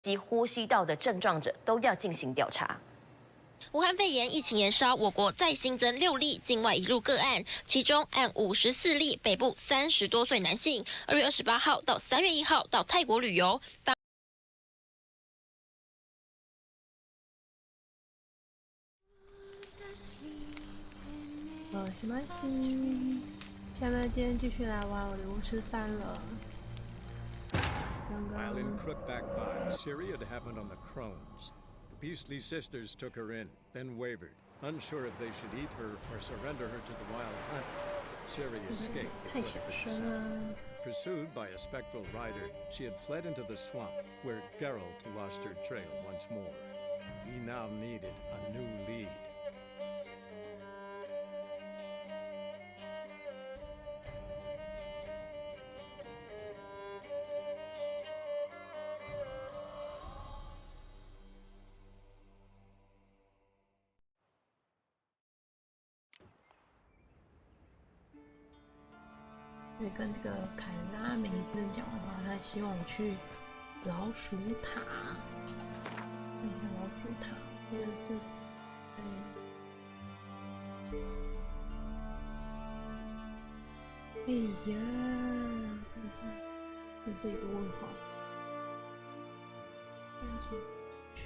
及呼吸道的症状者都要进行调查。武汉肺炎疫情延烧，我国再新增6例境外移入个案，其中按54例北部30多岁男性，2月28号到3月1号到泰国旅游。没关系，下面今天继续来玩我的巫师3了。While in Crookback 5, Syria had happened on the Crones. The Beastly sisters took her in, then wavered, unsure if they should eat her or surrender her to the wild hunt. Syria escaped. 太小声了。 Pursued by a spectral rider, she had fled into the swamp, where Geralt lost her trail once more. He now needed a new lead. 会跟这个凯拉梅兹讲的话，他希望我去老鼠塔，老鼠塔，或者是，哎呀，这有个问号，那就去，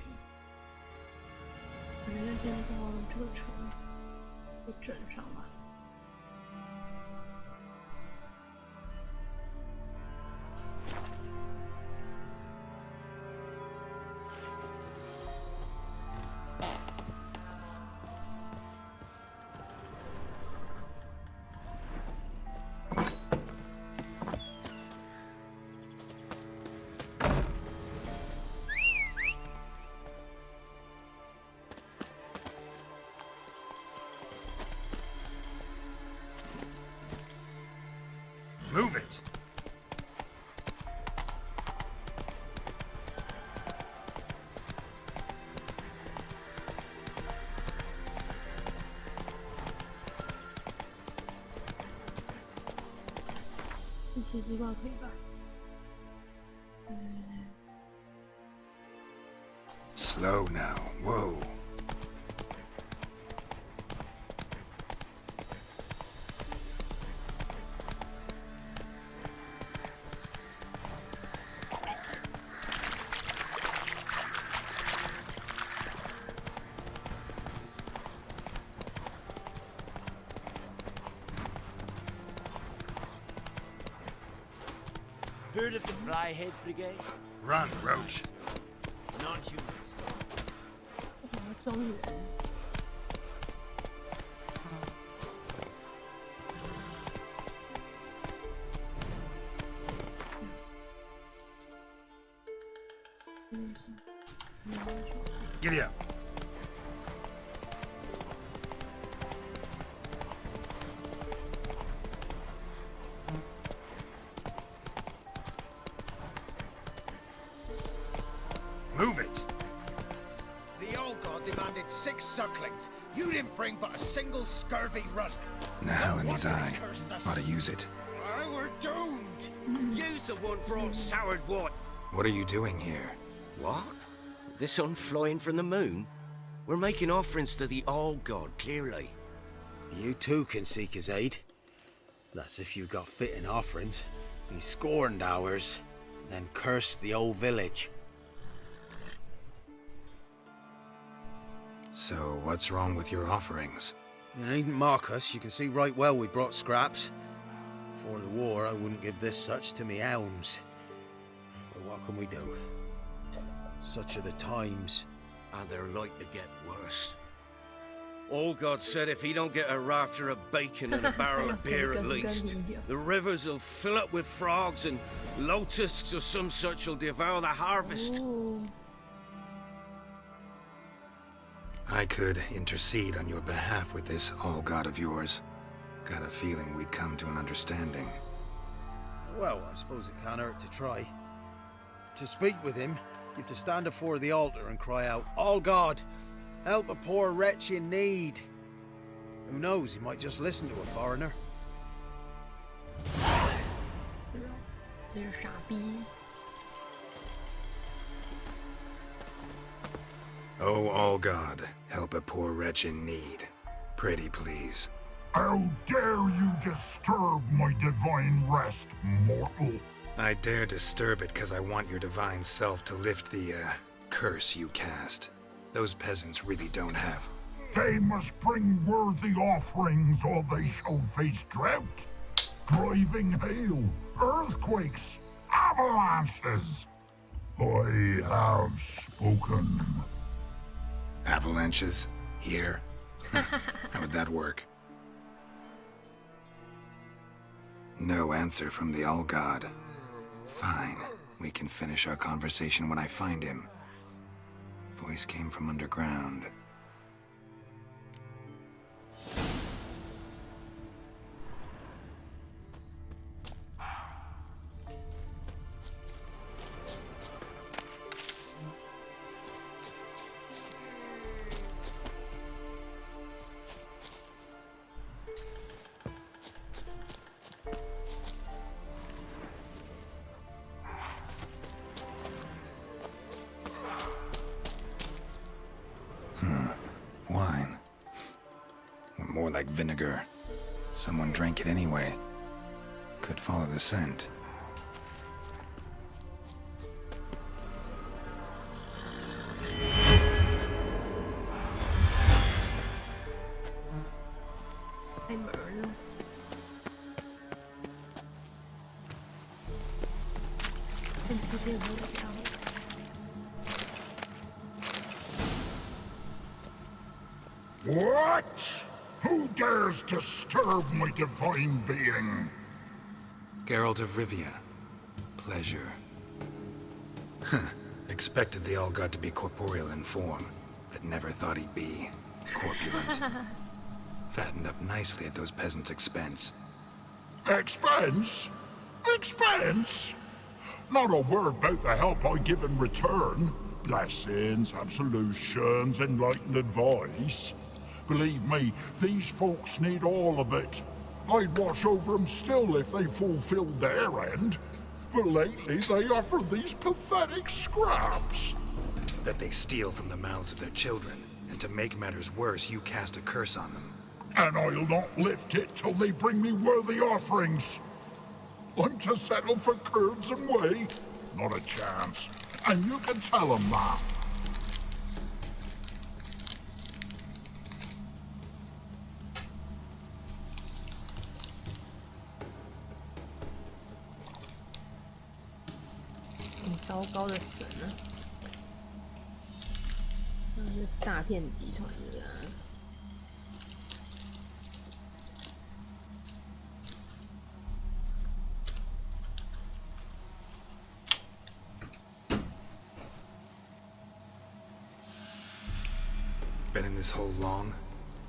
我们先到这个城，给整上吧。 Move it! Slow now. Whoa. Heard of the Flyhead Brigade? Run, Roach. Non-humans. 庄园。Giddy up. Move it! The old god demanded 6 sucklings. You didn't bring but a single scurvy run. Now in his eye. Ought to use it. We're doomed. Use the one brought soured water. What are you doing here? What? The sun flying from the moon? We're making offerings to the All God, clearly. You too can seek his aid. That's if you got fitting offerings. He scorned ours, then cursed the old village. So, what's wrong with your offerings? You needn't mock us. You can see right well we brought scraps. Before the war, I wouldn't give this such to me elms. But what can we do? Such are the times. And they're like to get worse. All God said if he don't get a rafter of bacon and a barrel of beer at least, the rivers will fill up with frogs and locusts or some such will devour the harvest. I could intercede on your behalf with this all-god of yours. Got a feeling we'd come to an understanding. Well, I suppose it can't hurt to try. To speak with him, you have to stand before the altar and cry out, "All God, help a poor wretch in need." Who knows, he might just listen to a foreigner. 这是傻逼。Oh, all God, help a poor wretch in need. Pretty please. How dare you disturb my divine rest, mortal? I dare disturb it because I want your divine self to lift the, curse you cast. Those peasants really don't have. They must bring worthy offerings or they shall face drought, driving hail, earthquakes, avalanches. I have spoken. Avalanches? Here? How would that work? No answer from the All-God. Fine. We can finish our conversation when I find him. Voice came from underground. Wine. Or more like vinegar. Someone drank it anyway. Could follow the scent. What? Who dares disturb my divine being? Geralt of Rivia. Pleasure. Expected the All-God to be corporeal in form, but never thought he'd be corpulent. Fattened up nicely at those peasants' expense. Expense? Expense? Not a word about the help I give in return. Blessings, absolutions, enlightened advice. Believe me, these folks need all of it. I'd watch over them still if they fulfilled their end. But lately they offer these pathetic scraps. That they steal from the mouths of their children, and to make matters worse, you cast a curse on them. And I'll not lift it till they bring me worthy offerings. I'm to settle for curds and whey? Not a chance. And you can tell them that.糟糕的神啊！那是诈骗集团的啊！Been in this hole long?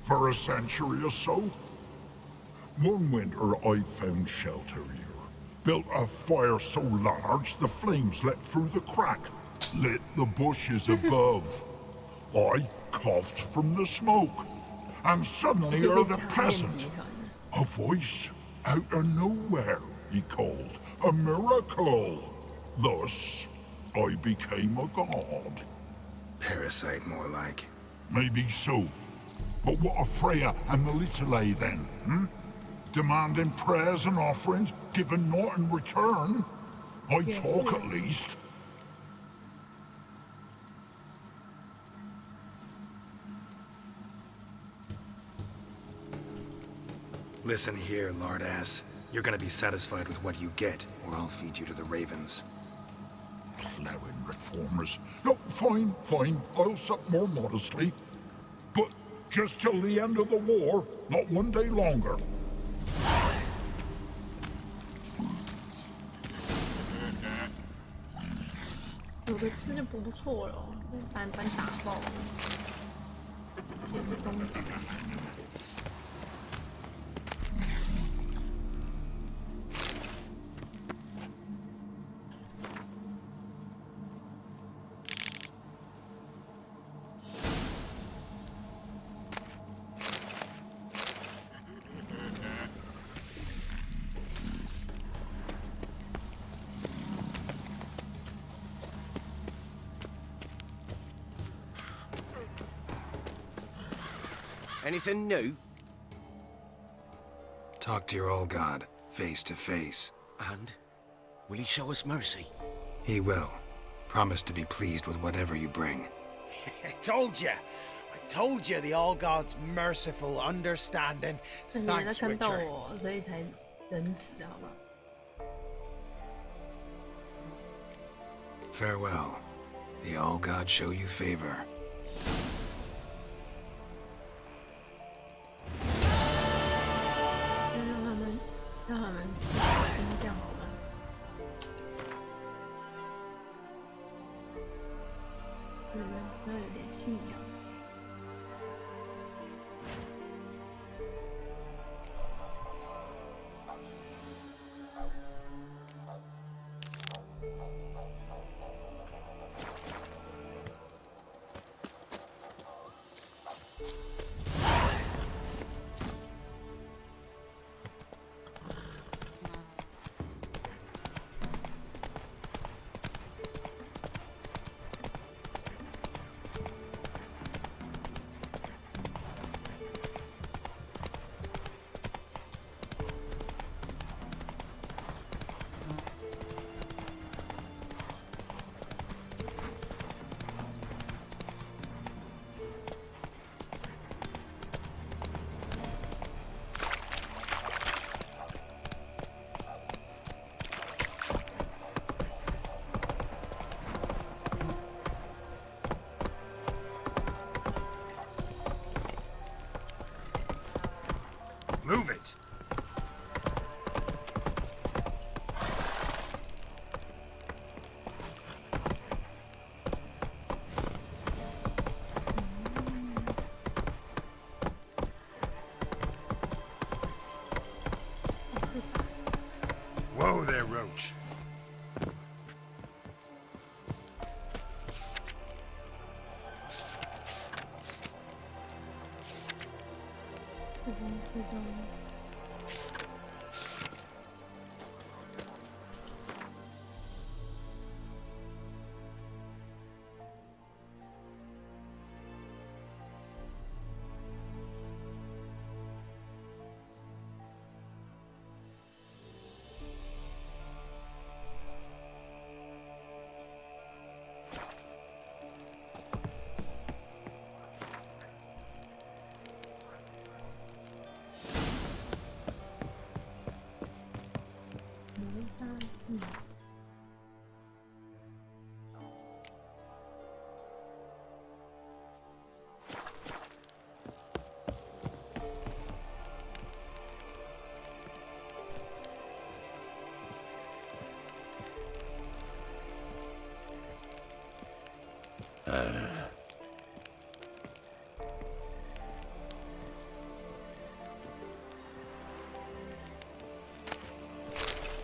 For a century or so. One winter I found shelter here. Built a fire so large the flames leapt through the crack, lit the bushes above. I coughed from the smoke, and suddenly heard a peasant. A voice out of nowhere, he called. A miracle. Thus, I became a god. Parasite, more like. Maybe so. But what of Freya and Melitele then, Demanding prayers and offerings, given naught in return. I talk at least. Listen here, lardass. You're gonna be satisfied with what you get, or I'll feed you to the ravens. Plowing reformers. No, fine, fine. I'll sup more modestly. But just till the end of the war, not one day longer. 有的吃就不错了，把打爆了，写个终极。Anything new? Talk to your old god, face to face. And? Will he show us mercy? He will. Promise to be pleased with whatever you bring. I told you! I told you the All God's merciful, understanding. 看你也在 Thanks, 看到 Witcher. 我，所以才仁慈的好吗？ Farewell. The All God show you favor. 让他们跟这样好吗？有人要有点信仰。 Move it! Whoa there, Roach. 这边四周。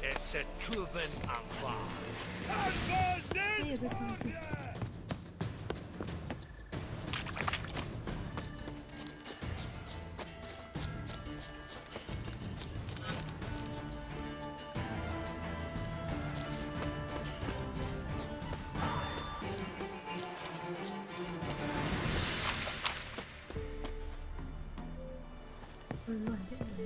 It's a Truven Ambar. 这也被放进。 乱捡东西。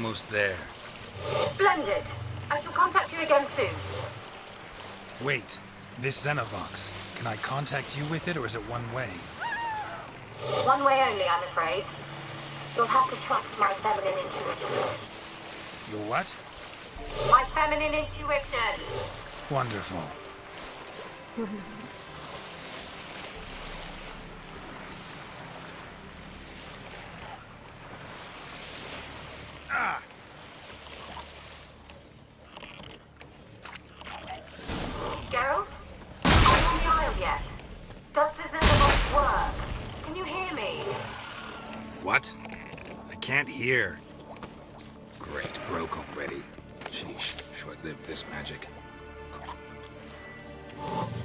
almost there. Splendid. I shall contact you again soon. Wait, this Xenovox. Can I contact you with it, or is it one way? One way only, I'm afraid. You'll have to trust my feminine intuition. Your what? My feminine intuition! Wonderful. Geralt? Are you on the Isle yet? Does the Xenovox work? Can you hear me? What? I can't hear. Great, broke already. Sheesh, short-lived this magic.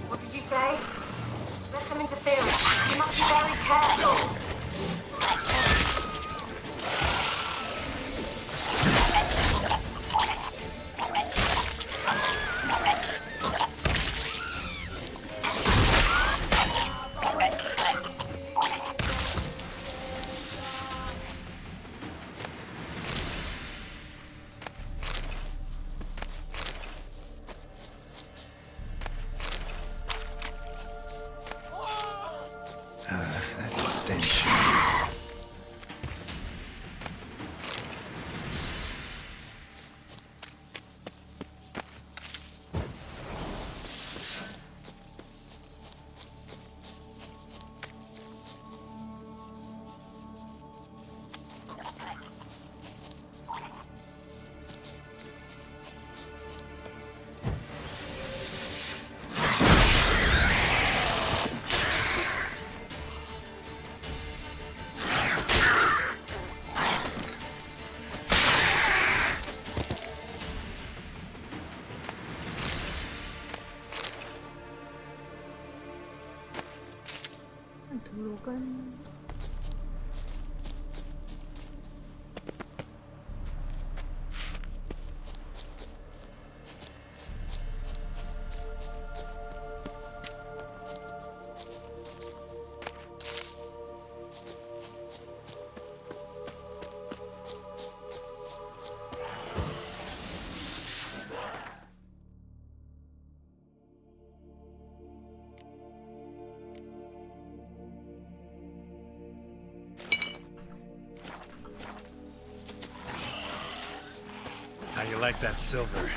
What did you say? There's some interference. You must be very careful. That stench. How you like that silver?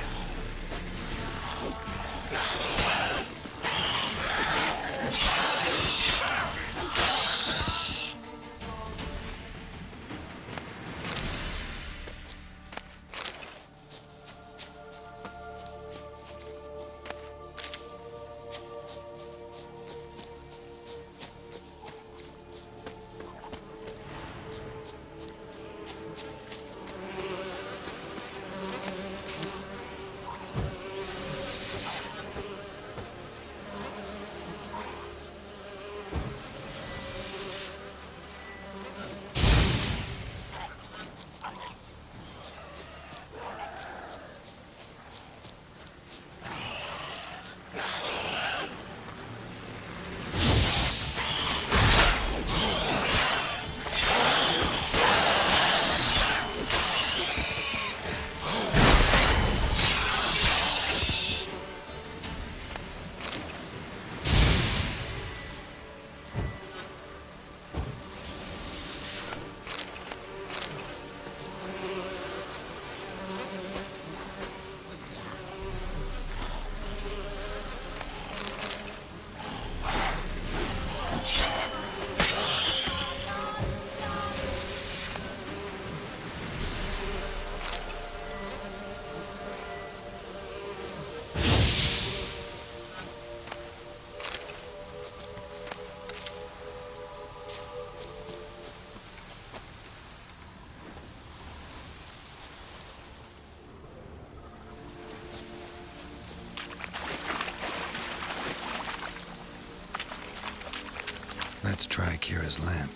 Let's try Kira's lamp.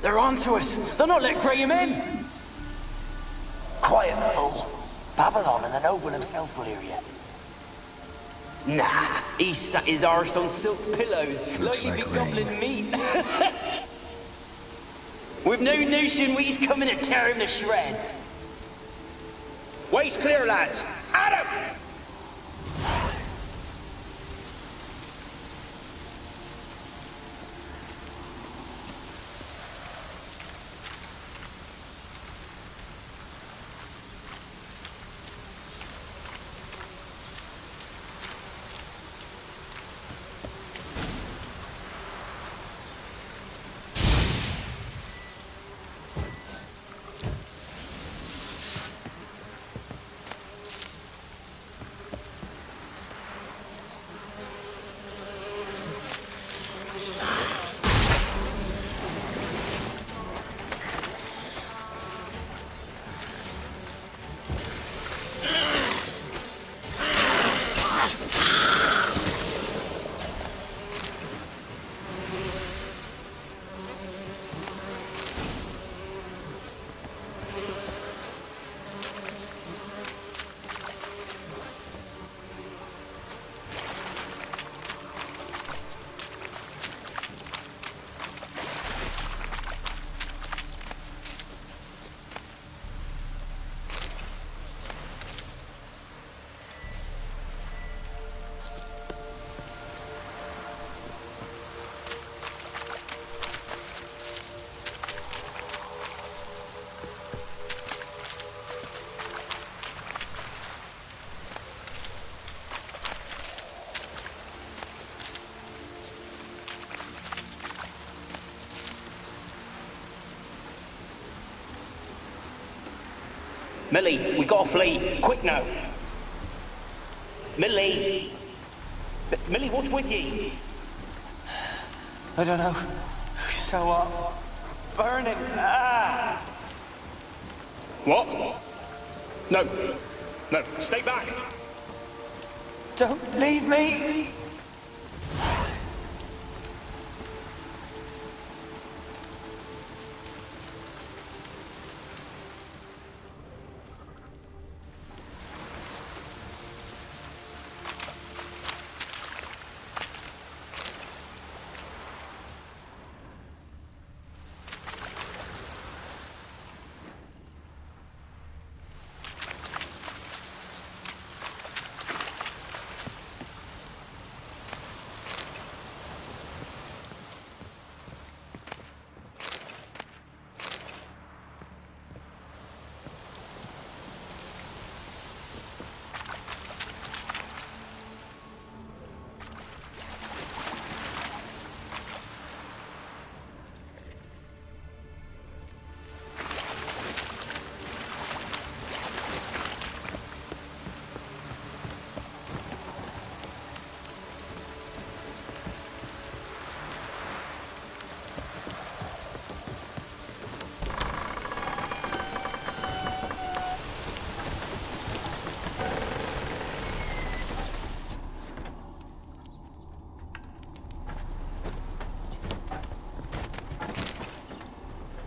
They're onto us! They're not letting Graham in! Quiet, fool. Babylon and the noble himself will hear you. Nah, he sat his arse on silk pillows Looks like he'd like be gobbling meat. With no notion we's coming to tear him to shreds. Way's clear, lads. At him! Millie, we gotta flee. Quick now. Millie. Millie, what's with you? I don't know. So, burning. Ah! What? No. No, stay back. Don't leave me!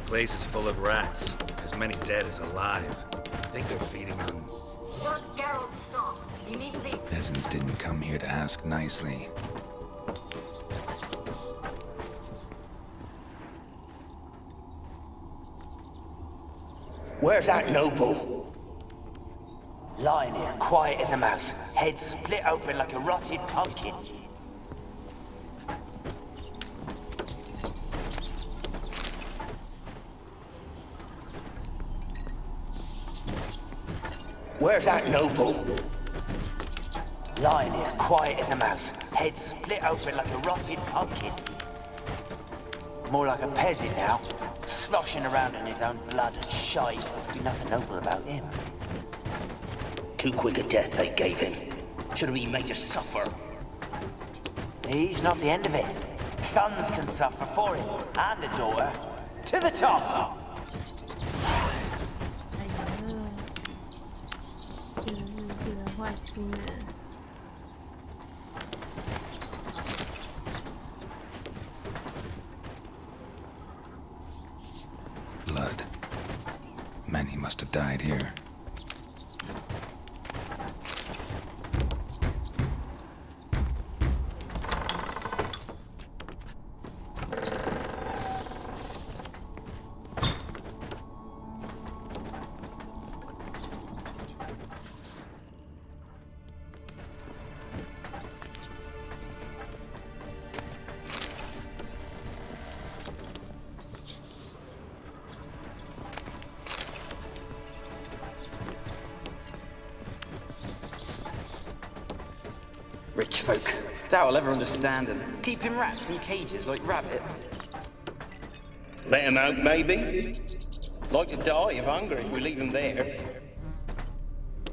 Place is full of rats. As many dead as alive. I think they're feeding on... Don't Geralt, stop. You need to leave. Peasants didn't come here to ask nicely. Where's that noble? Lying here, quiet as a mouse, head split open like a rotted pumpkin. Where's that noble? Lying here, quiet as a mouse, head split open like a rotted pumpkin. More like a peasant now, sloshing around in his own blood and shite. There'd be nothing noble about him. Too quick a death they gave him. Should have been made to suffer. He's not the end of it. Sons can suffer for him, and the daughter. To the top! 这个坏心人。Blood. Many must have died here. Witch folk. Doubt I'll ever understand them. Keeping rats in cages like rabbits. Let him out, maybe? Like to die of hunger if we leave him there.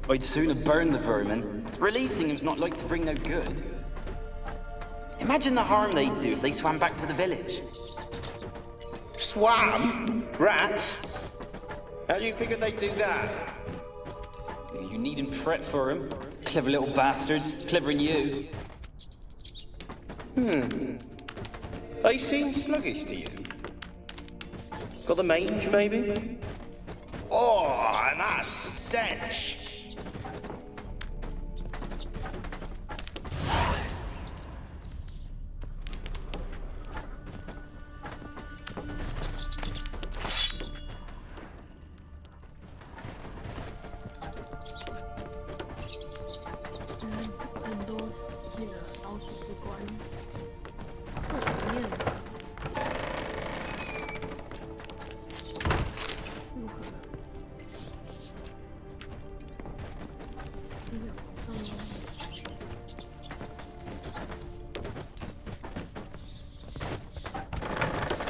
I'd sooner burn the vermin. Releasing him's not like to bring no good. Imagine the harm they'd do if they swam back to the village. Swam? Rats? How do you figure they'd do that? You needn't fret for him. Clever little bastards. Clever than you. They seem sluggish to you. Got the mange, maybe? Oh, and that stench!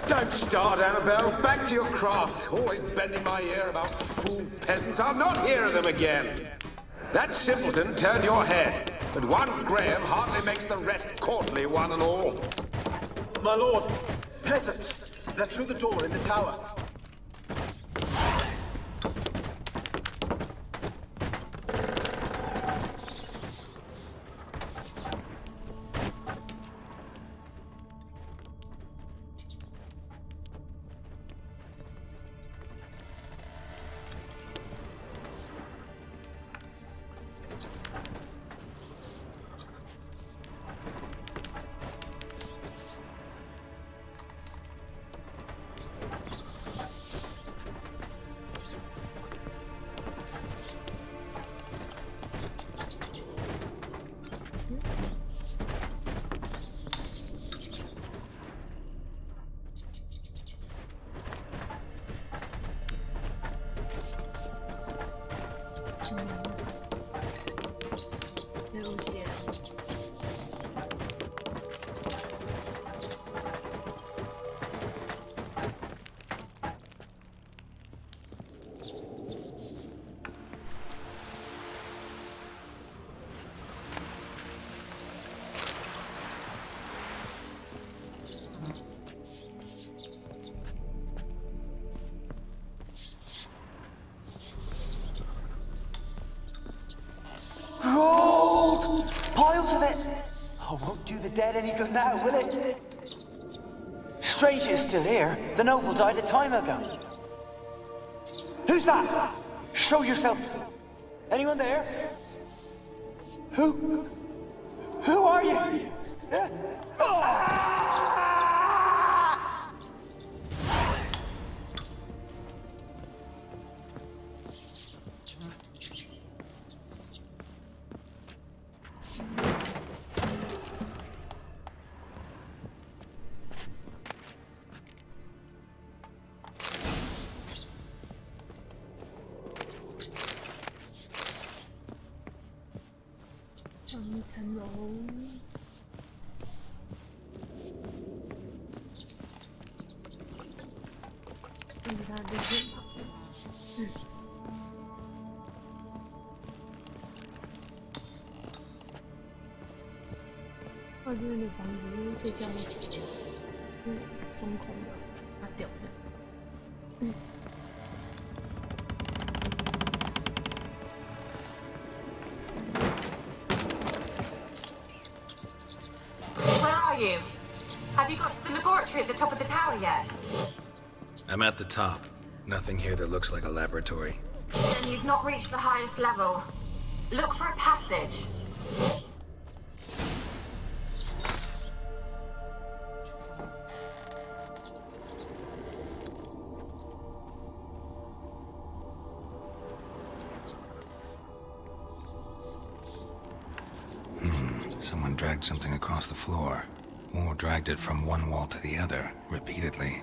Don't start, Annabelle. Back to your craft. Always bending my ear about fool peasants. I'll not hear of them again. That simpleton turned your head, but one Graham hardly makes the rest courtly, one and all. My lord, peasants. They're through the door in the tower. Gold! Piles of it! Oh, won't do the dead any good now, will it? Strange it's still here. The noble died a time ago. Who's that? Show yourself. Anyone there? Who are you?这边的房子睡觉的中空的，它掉的。Where are you? Have you got to the laboratory at the top of the tower yet? I'm at the top. Nothing here that looks like a laboratory. Then you've not reached the highest level. Look for a passage. Someone dragged something across the floor, or dragged it from one wall to the other, repeatedly.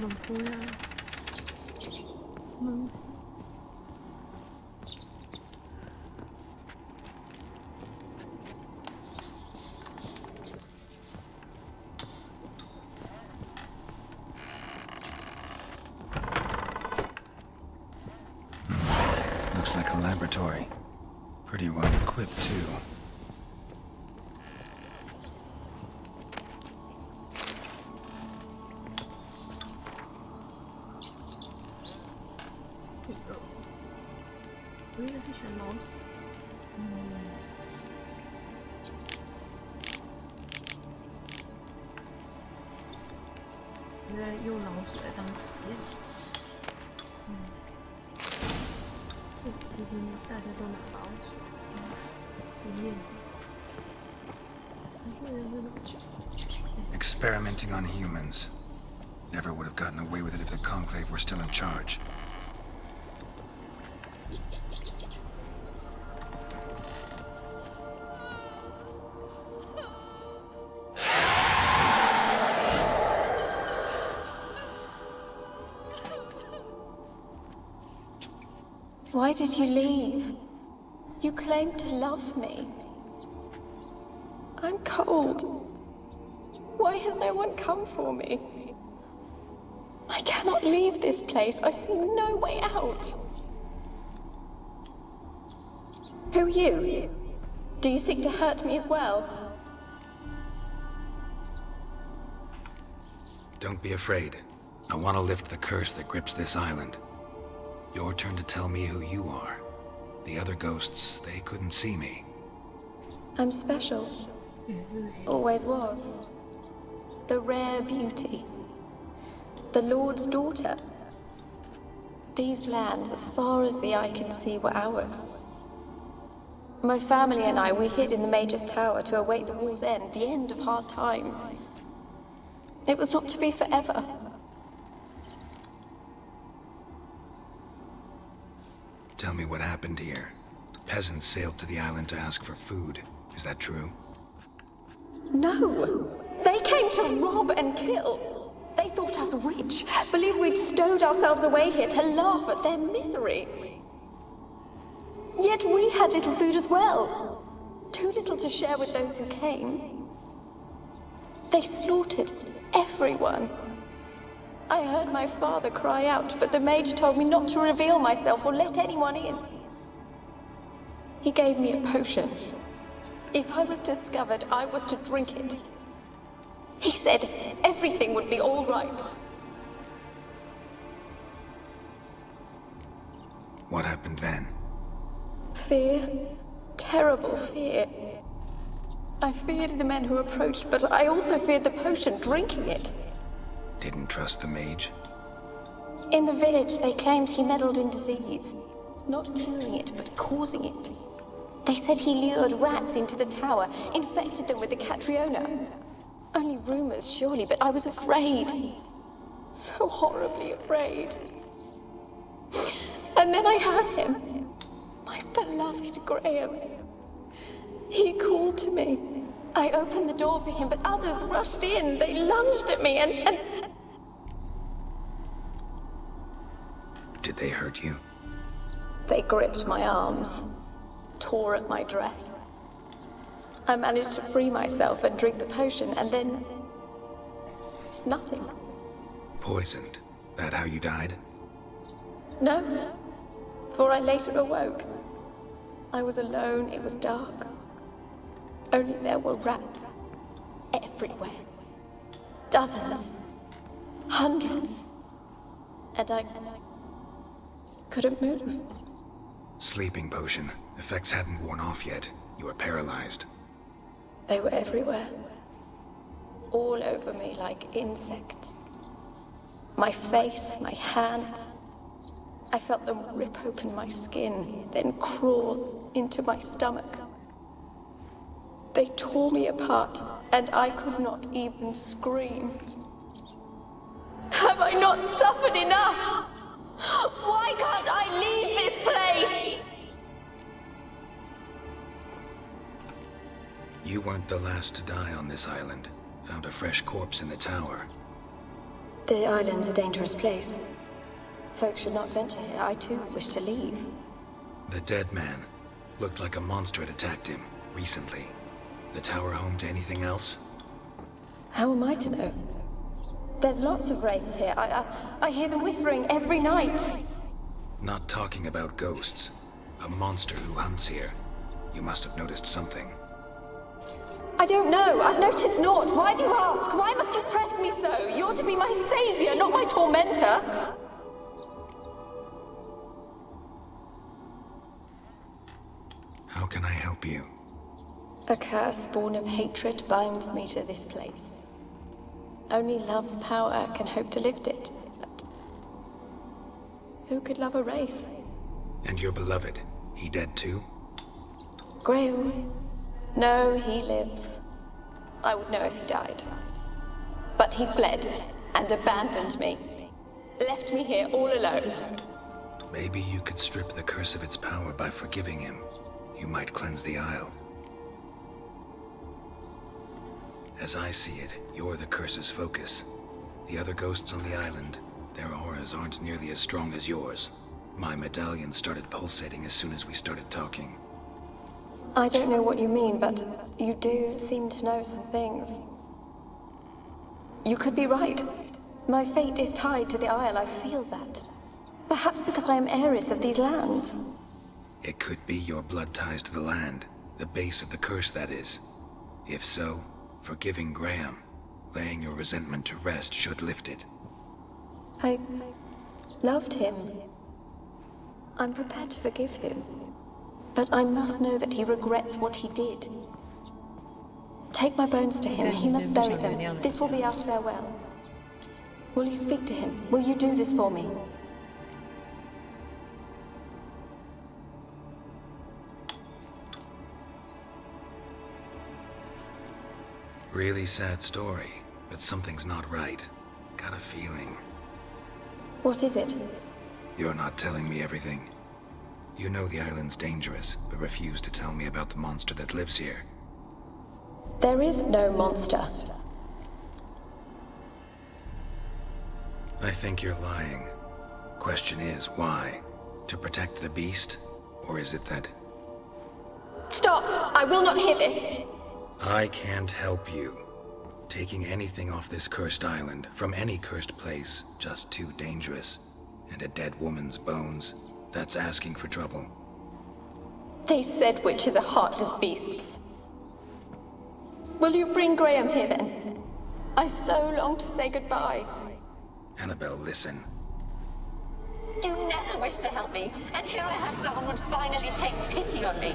冷铺呀。嗯。Looks like a laboratory. Pretty well equipped, too.我应该是选老鼠。我在用老鼠来当实验。最近大家都买老鼠，实验。Experimenting on humans. Never would have gotten away with it if the Conclave were still in charge. Why did you leave? You claimed to love me. I'm cold. Why has no one come for me? I cannot leave this place. I see no way out. Who are you? Do you seek to hurt me as well? Don't be afraid. I want to lift the curse that grips this island. Your turn to tell me who you are. The other ghosts, they couldn't see me. I'm special. Always was. The rare beauty. The Lord's daughter. These lands, as far as the eye could see, were ours. My family and I, we hid in the Major's Tower to await the war's end, the end of hard times. It was not to be forever. Tell me what happened here. Peasants sailed to the island to ask for food. Is that true? No! They came to rob and kill. They thought us rich, believed we'd stowed ourselves away here to laugh at their misery. Yet we had little food as well. Too little to share with those who came. They slaughtered everyone. I heard my father cry out, but the mage told me not to reveal myself or let anyone in. He gave me a potion. If I was discovered, I was to drink it. He said everything would be all right. What happened then? Fear. Terrible fear. I feared the men who approached, but I also feared the potion, drinking it. Didn't trust the mage? In the village, they claimed he meddled in disease. Not curing it, but causing it. They said he lured rats into the tower, infected them with the Catriona. Only rumors, surely, but I was afraid. So horribly afraid. And then I heard him. My beloved Graham. He called to me. I opened the door for him, but others rushed in. They lunged at me and... Did they hurt you? They gripped my arms, tore at my dress. I managed to free myself and drink the potion, and then... nothing. Poisoned? That how you died? No, for I later awoke. I was alone, it was dark. Only there were rats. Everywhere. Dozens. Hundreds. And I couldn't move. Sleeping potion. Effects hadn't worn off yet. You were paralyzed. They were everywhere. All over me like insects. My face, my hands. I felt them rip open my skin, then crawl into my stomach. They tore me apart, and I could not even scream. Have I not suffered enough? Why can't I leave this place? You weren't the last to die on this island. Found a fresh corpse in the tower. The island's a dangerous place. Folks should not venture here. I too wish to leave. The dead man looked like a monster had attacked him recently. The tower home to anything else? How am I to know? There's lots of wraiths here. I hear them whispering every night. Not talking about ghosts. A monster who hunts here. You must have noticed something. I don't know. I've noticed naught. Why do you ask? Why must you press me so? You're to be my savior, not my tormentor. How can I help you? A curse born of hatred binds me to this place. Only love's power can hope to lift it. But who could love a wraith? And your beloved, he dead too? Graham? No, he lives. I would know if he died. But he fled and abandoned me. Left me here all alone. Maybe you could strip the curse of its power by forgiving him. You might cleanse the Isle. As I see it, you're the curse's focus. The other ghosts on the island, their auras aren't nearly as strong as yours. My medallion started pulsating as soon as we started talking. I don't know what you mean, but you do seem to know some things. You could be right. My fate is tied to the Isle, I feel that. Perhaps because I am heiress of these lands. It could be your blood ties to the land, the base of the curse, that is. If so, forgiving Graham, laying your resentment to rest should lift it. I loved him. I'm prepared to forgive him. But I must know that he regrets what he did. Take my bones to him. He must bury them. This will be our farewell. Will you speak to him? Will you do this for me? Really sad story, but something's not right. Got a feeling. What is it? You're not telling me everything. You know the island's dangerous, but refuse to tell me about the monster that lives here. There is no monster. I think you're lying. Question is, why? To protect the beast? Or is it that... Stop! I will not hear this! I can't help you. Taking anything off this cursed island, from any cursed place, just too dangerous. And a dead woman's bones, that's asking for trouble. They said witches are heartless beasts. Will you bring Graham here then? I so long to say goodbye. Annabelle, listen. You never wished to help me, and here I have someone would finally take pity on me.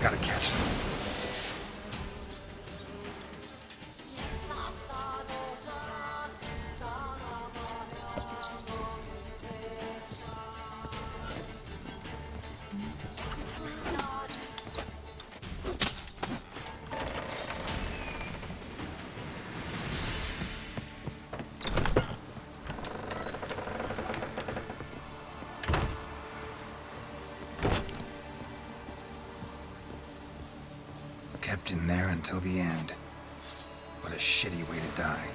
Gotta catch them. Kept in there until the end. What a shitty way to die.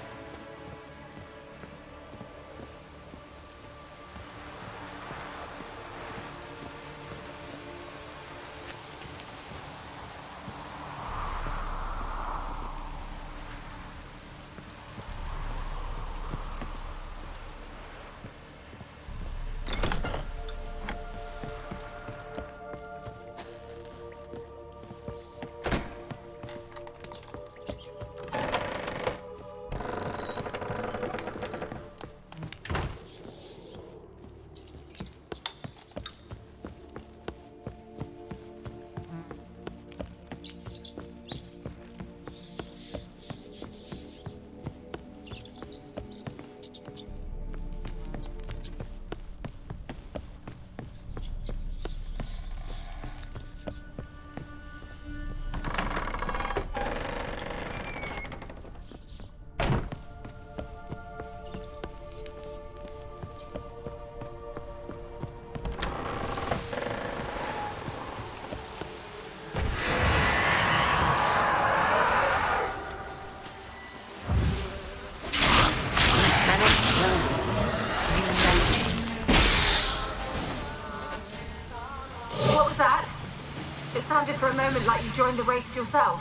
sounded for a moment like you joined the wraiths yourself.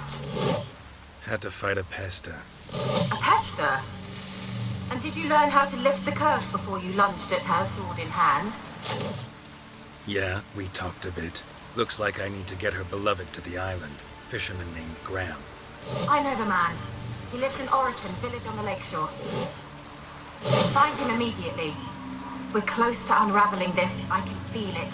Had to fight a pester. A pester? And did you learn how to lift the curse before you lunged at her, sword in hand? Yeah, we talked a bit. Looks like I need to get her beloved to the island. Fisherman named Graham. I know the man. He lives in Oriton, village on the lakeshore. Find him immediately. We're close to unraveling this. I can feel it.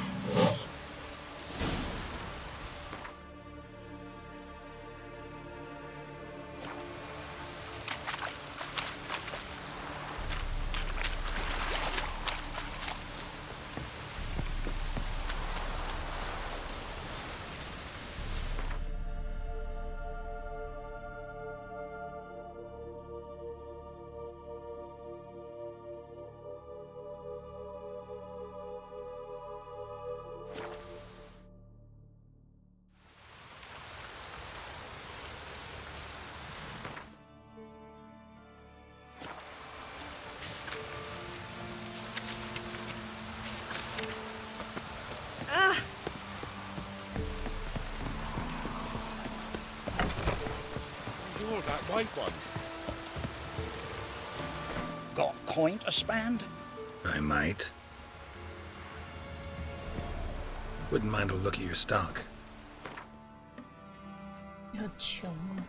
You're that white one. Got coin to spend? I might. Wouldn't mind a look at your stock. 你好穷啊！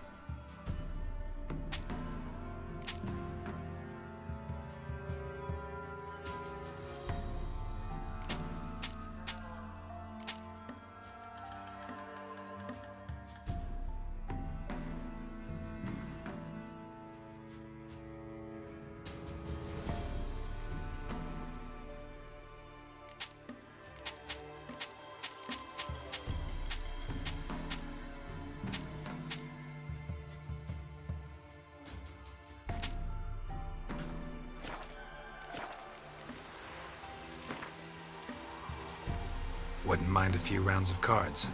Wouldn't mind a few rounds of cards.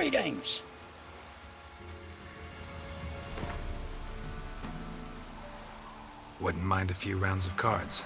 Greetings. Wouldn't mind a few rounds of cards.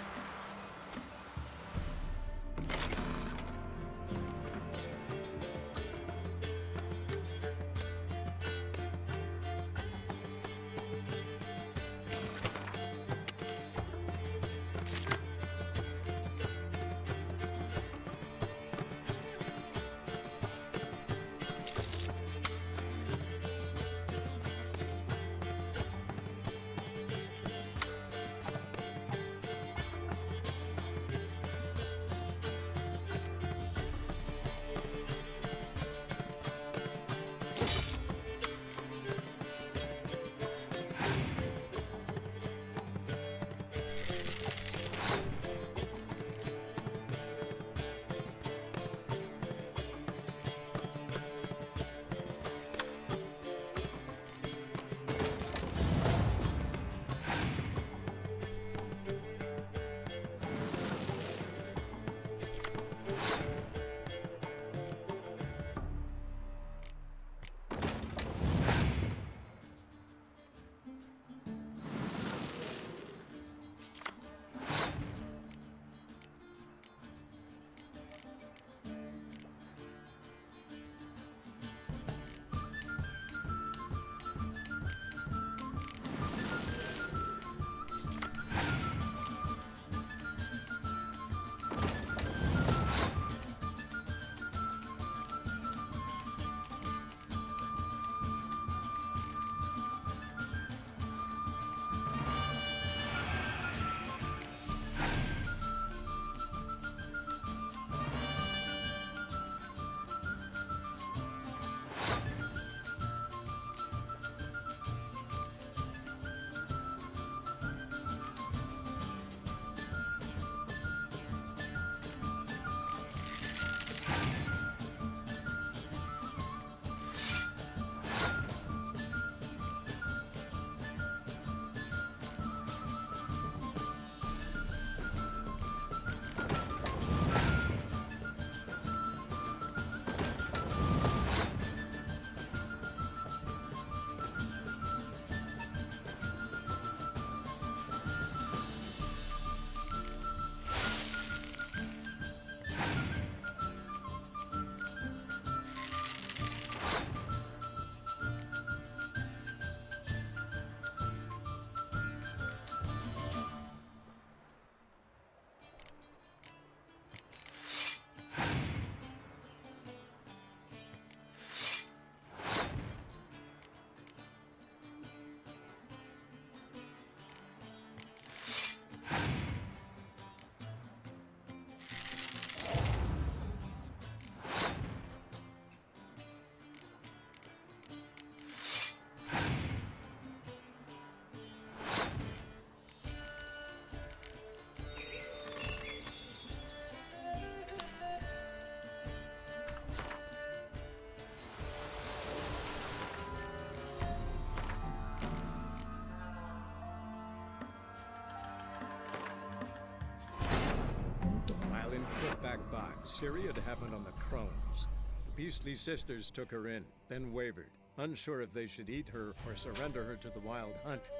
While in put-back box, Ciri had happened on the Crones. The beastly sisters took her in, then wavered, unsure if they should eat her or surrender her to the wild hunt.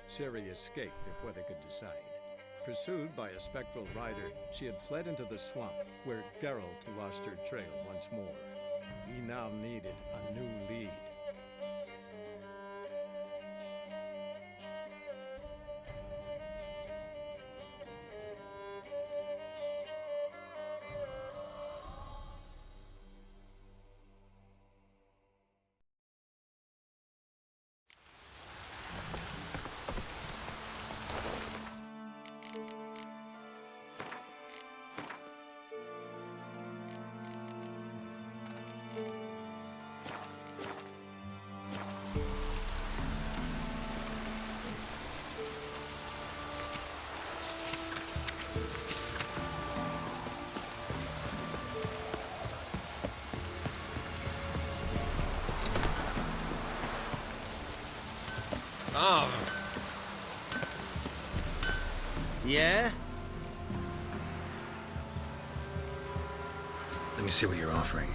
Ciri escaped before they could decide. Pursued by a spectral rider, she had fled into the swamp, where Geralt lost her trail once more. He now needed a new lead. Oh. Yeah? Let me see what you're offering.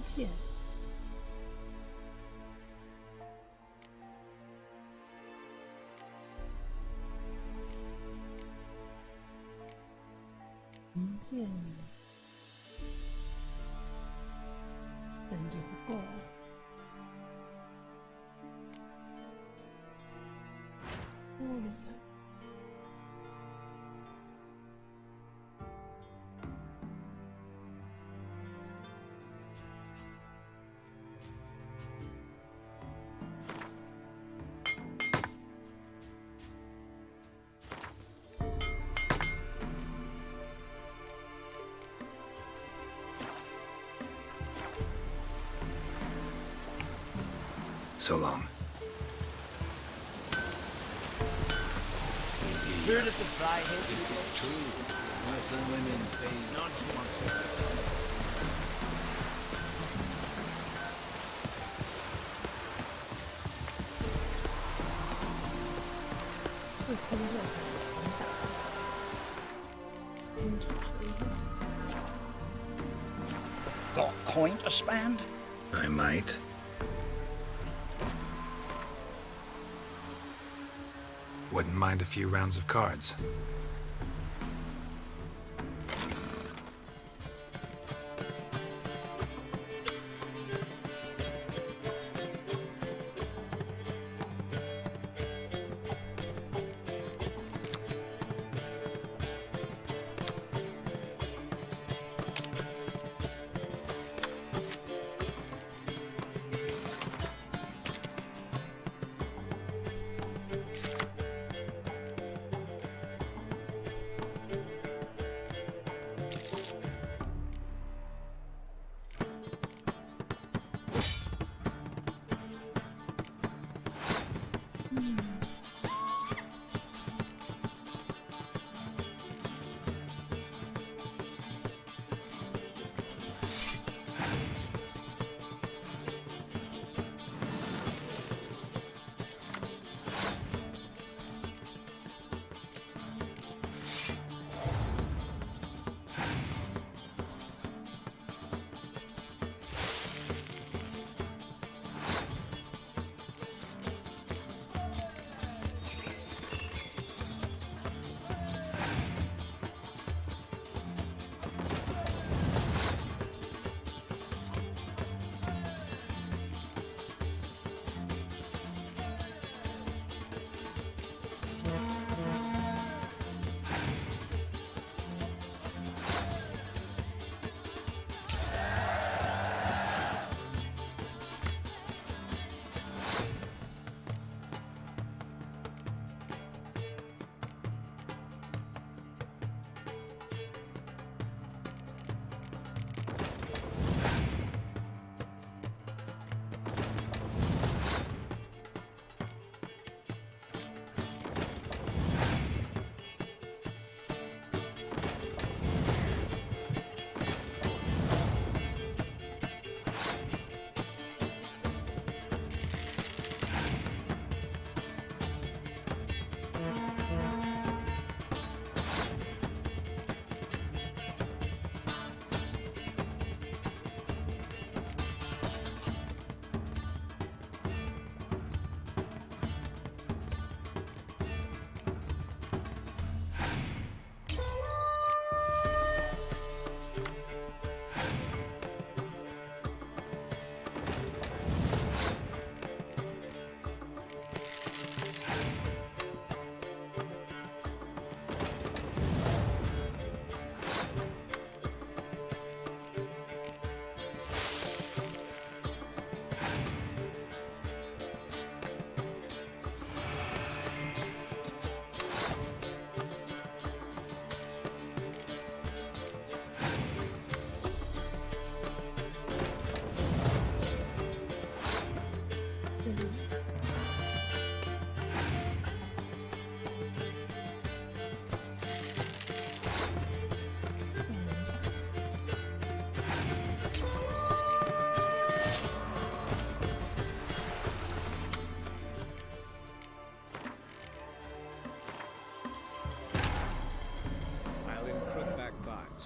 键。文件感觉不够。So long. Heard of the fly hit? Is it true? Muslim women pay nonsense. Got coin to spend? I might. Wouldn't mind a few rounds of cards.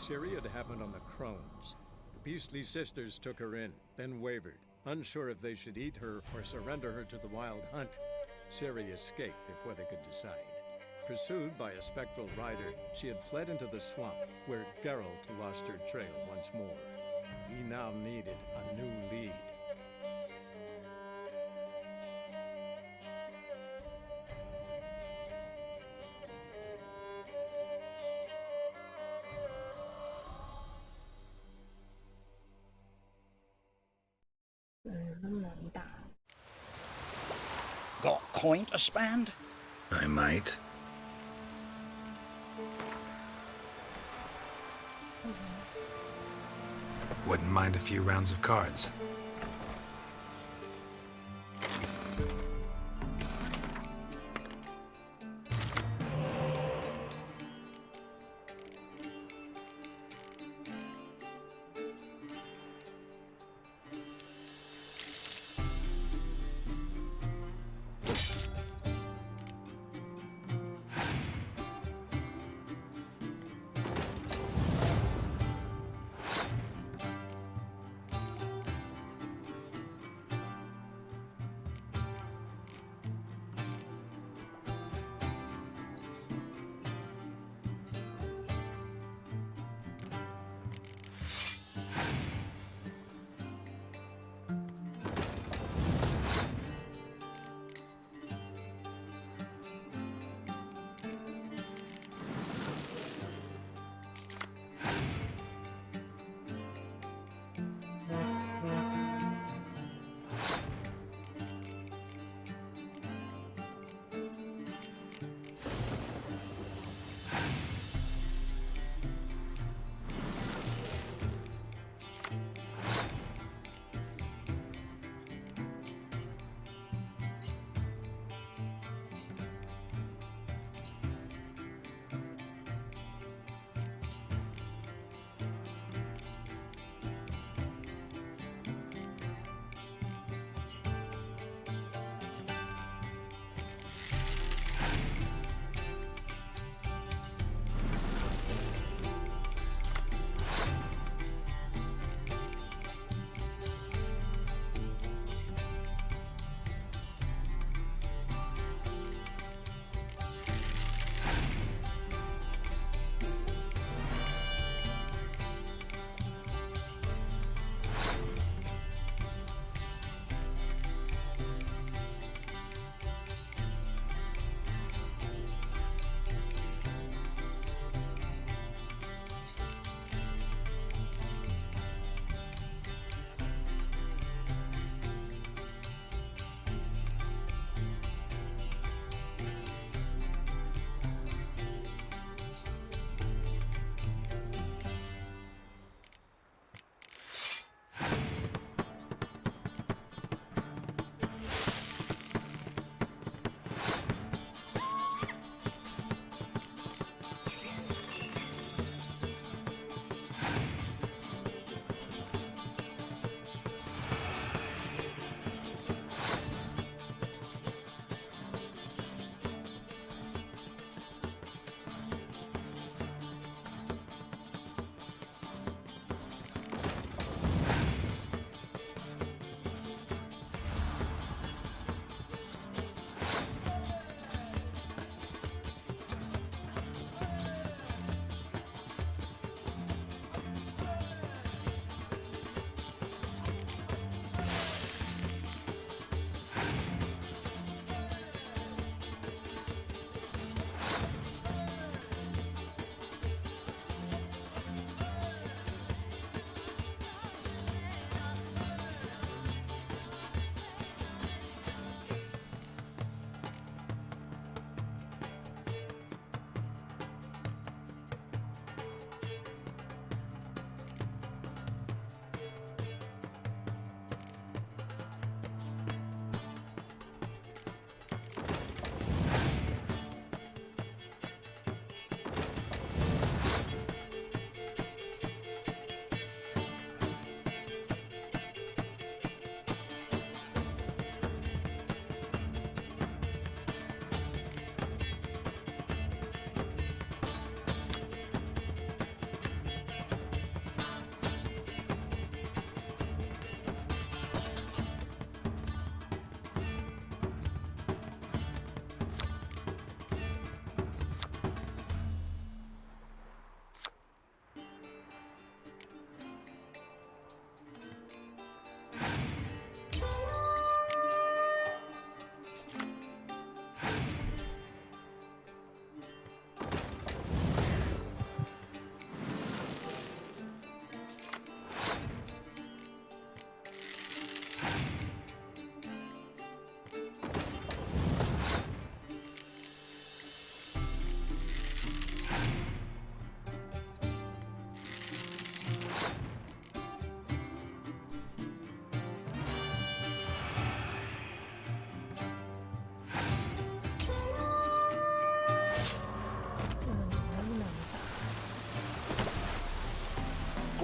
Syria to happen on the Crones. The beastly sisters took her in, then wavered, unsure if they should eat her or surrender her to the wild hunt. Ciri escaped before they could decide. Pursued by a spectral rider, she had fled into the swamp, where Geralt lost her trail once more. He now needed a new lead. Got coin to spend? I might. Wouldn't mind a few rounds of cards.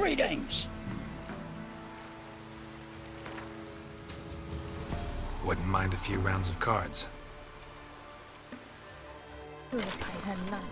Greetings. Wouldn't mind a few rounds of cards. 这个牌太烂了。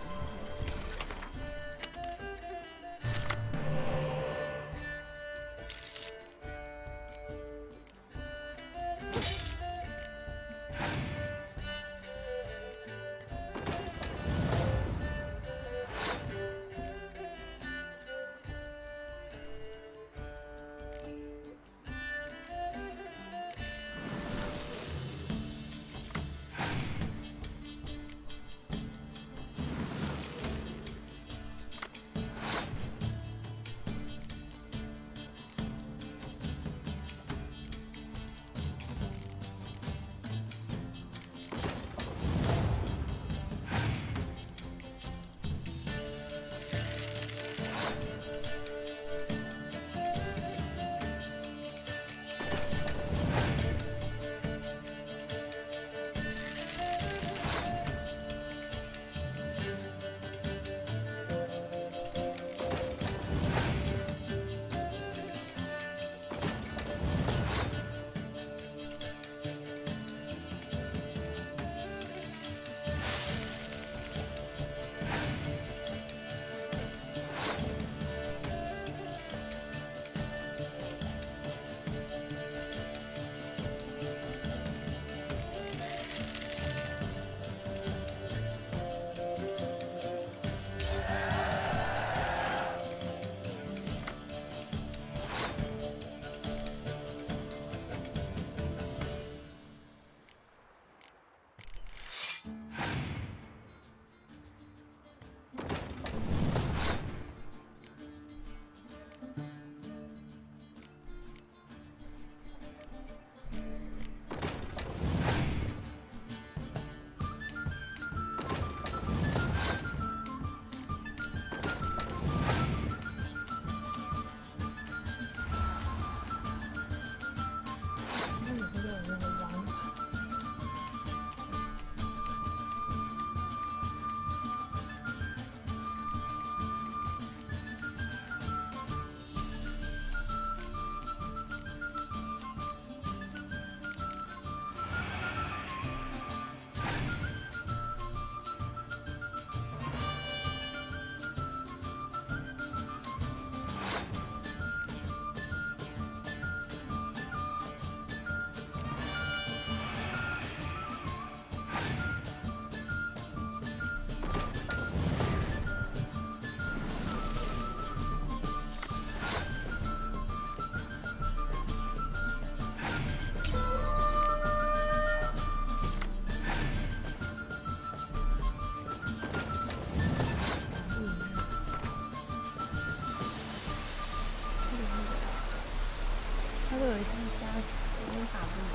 它都有一套加时，我们打不赢。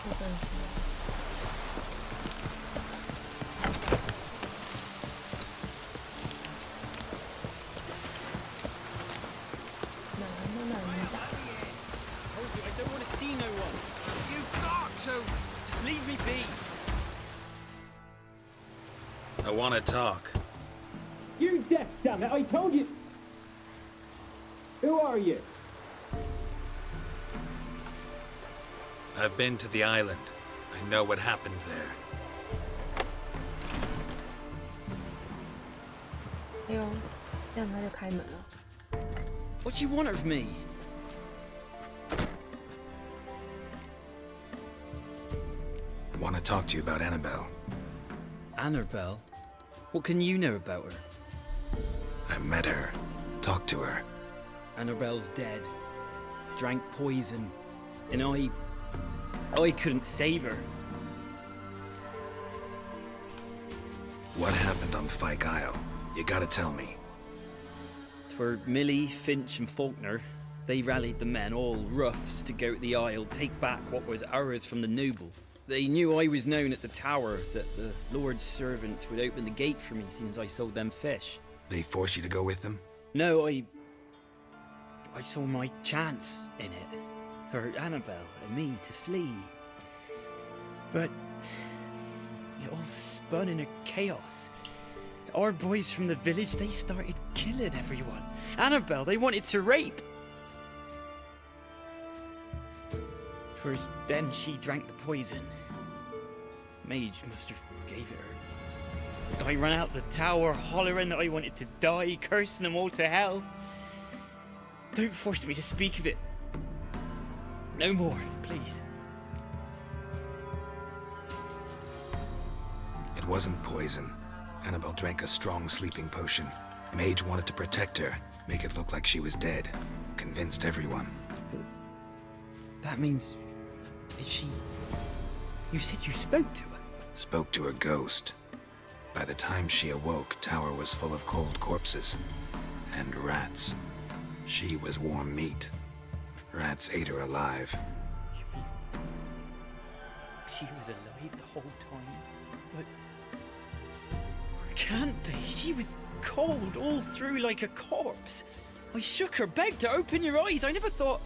这真是。Told you I don't want to see no one. You've got to. Just leave me be. I want to talk. You deaf, damn it! I told you. Who are you? I've been to the island. I know what happened there. 哎呦，这样他就开门了。 What do you want of me? Want to talk to you about Annabelle. Annabelle? What can you know about her? I met her. Talked to her. Annabelle's dead. Drank poison. And I couldn't save her. What happened on Fyke Isle? You gotta tell me. 'Twere Millie, Finch and Faulkner. They rallied the men, all roughs, to go to the Isle, take back what was ours from the noble. They knew I was known at the tower, that the Lord's servants would open the gate for me since I sold them fish. They force you to go with them? No, I saw my chance in it, for Annabelle and me to flee. But it all spun in a chaos. Our boys from the village, they started killing everyone. Annabelle, they wanted to rape. Twas then she drank the poison. Mage must have gave it her. I ran out the tower hollering that I wanted to die, cursing them all to hell. Don't force me to speak of it. No more, please. It wasn't poison. Annabelle drank a strong sleeping potion. Mage wanted to protect her, make it look like she was dead. Convinced everyone. But that means... Is she... You said you spoke to her? Spoke to a ghost. By the time she awoke, Tower was full of cold corpses. And rats. She was warm meat. Rats ate her alive. You mean... She was alive the whole time? But... Can't be. She was cold all through like a corpse. I shook her, begged her, open your eyes. I never thought...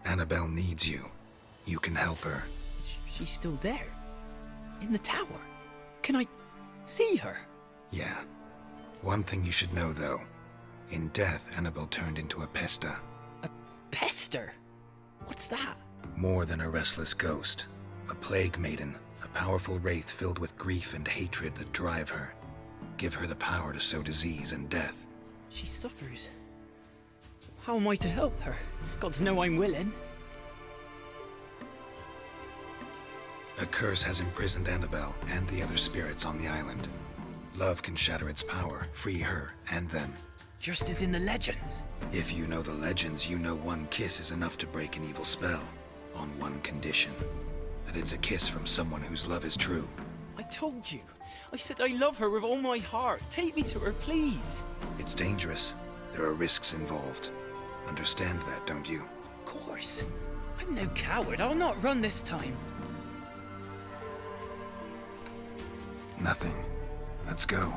Annabelle needs you. You can help her. She's still there? In the tower? Can I see her? Yeah. One thing you should know, though. In death, Annabelle turned into a pesta. A pester? What's that? More than a restless ghost. A plague maiden. A powerful wraith filled with grief and hatred that drive her. Give her the power to sow disease and death. She suffers. How am I to help her? Gods know I'm willing. A curse has imprisoned Annabelle and the other spirits on the island. Love can shatter its power, free her and them. Just as in the legends. If you know the legends, you know one kiss is enough to break an evil spell. On one condition. That it's a kiss from someone whose love is true. I told you. I said I love her with all my heart. Take me to her, please. It's dangerous. There are risks involved. Understand that, don't you? Of course. I'm no coward. I'll not run this time. Nothing. Let's go.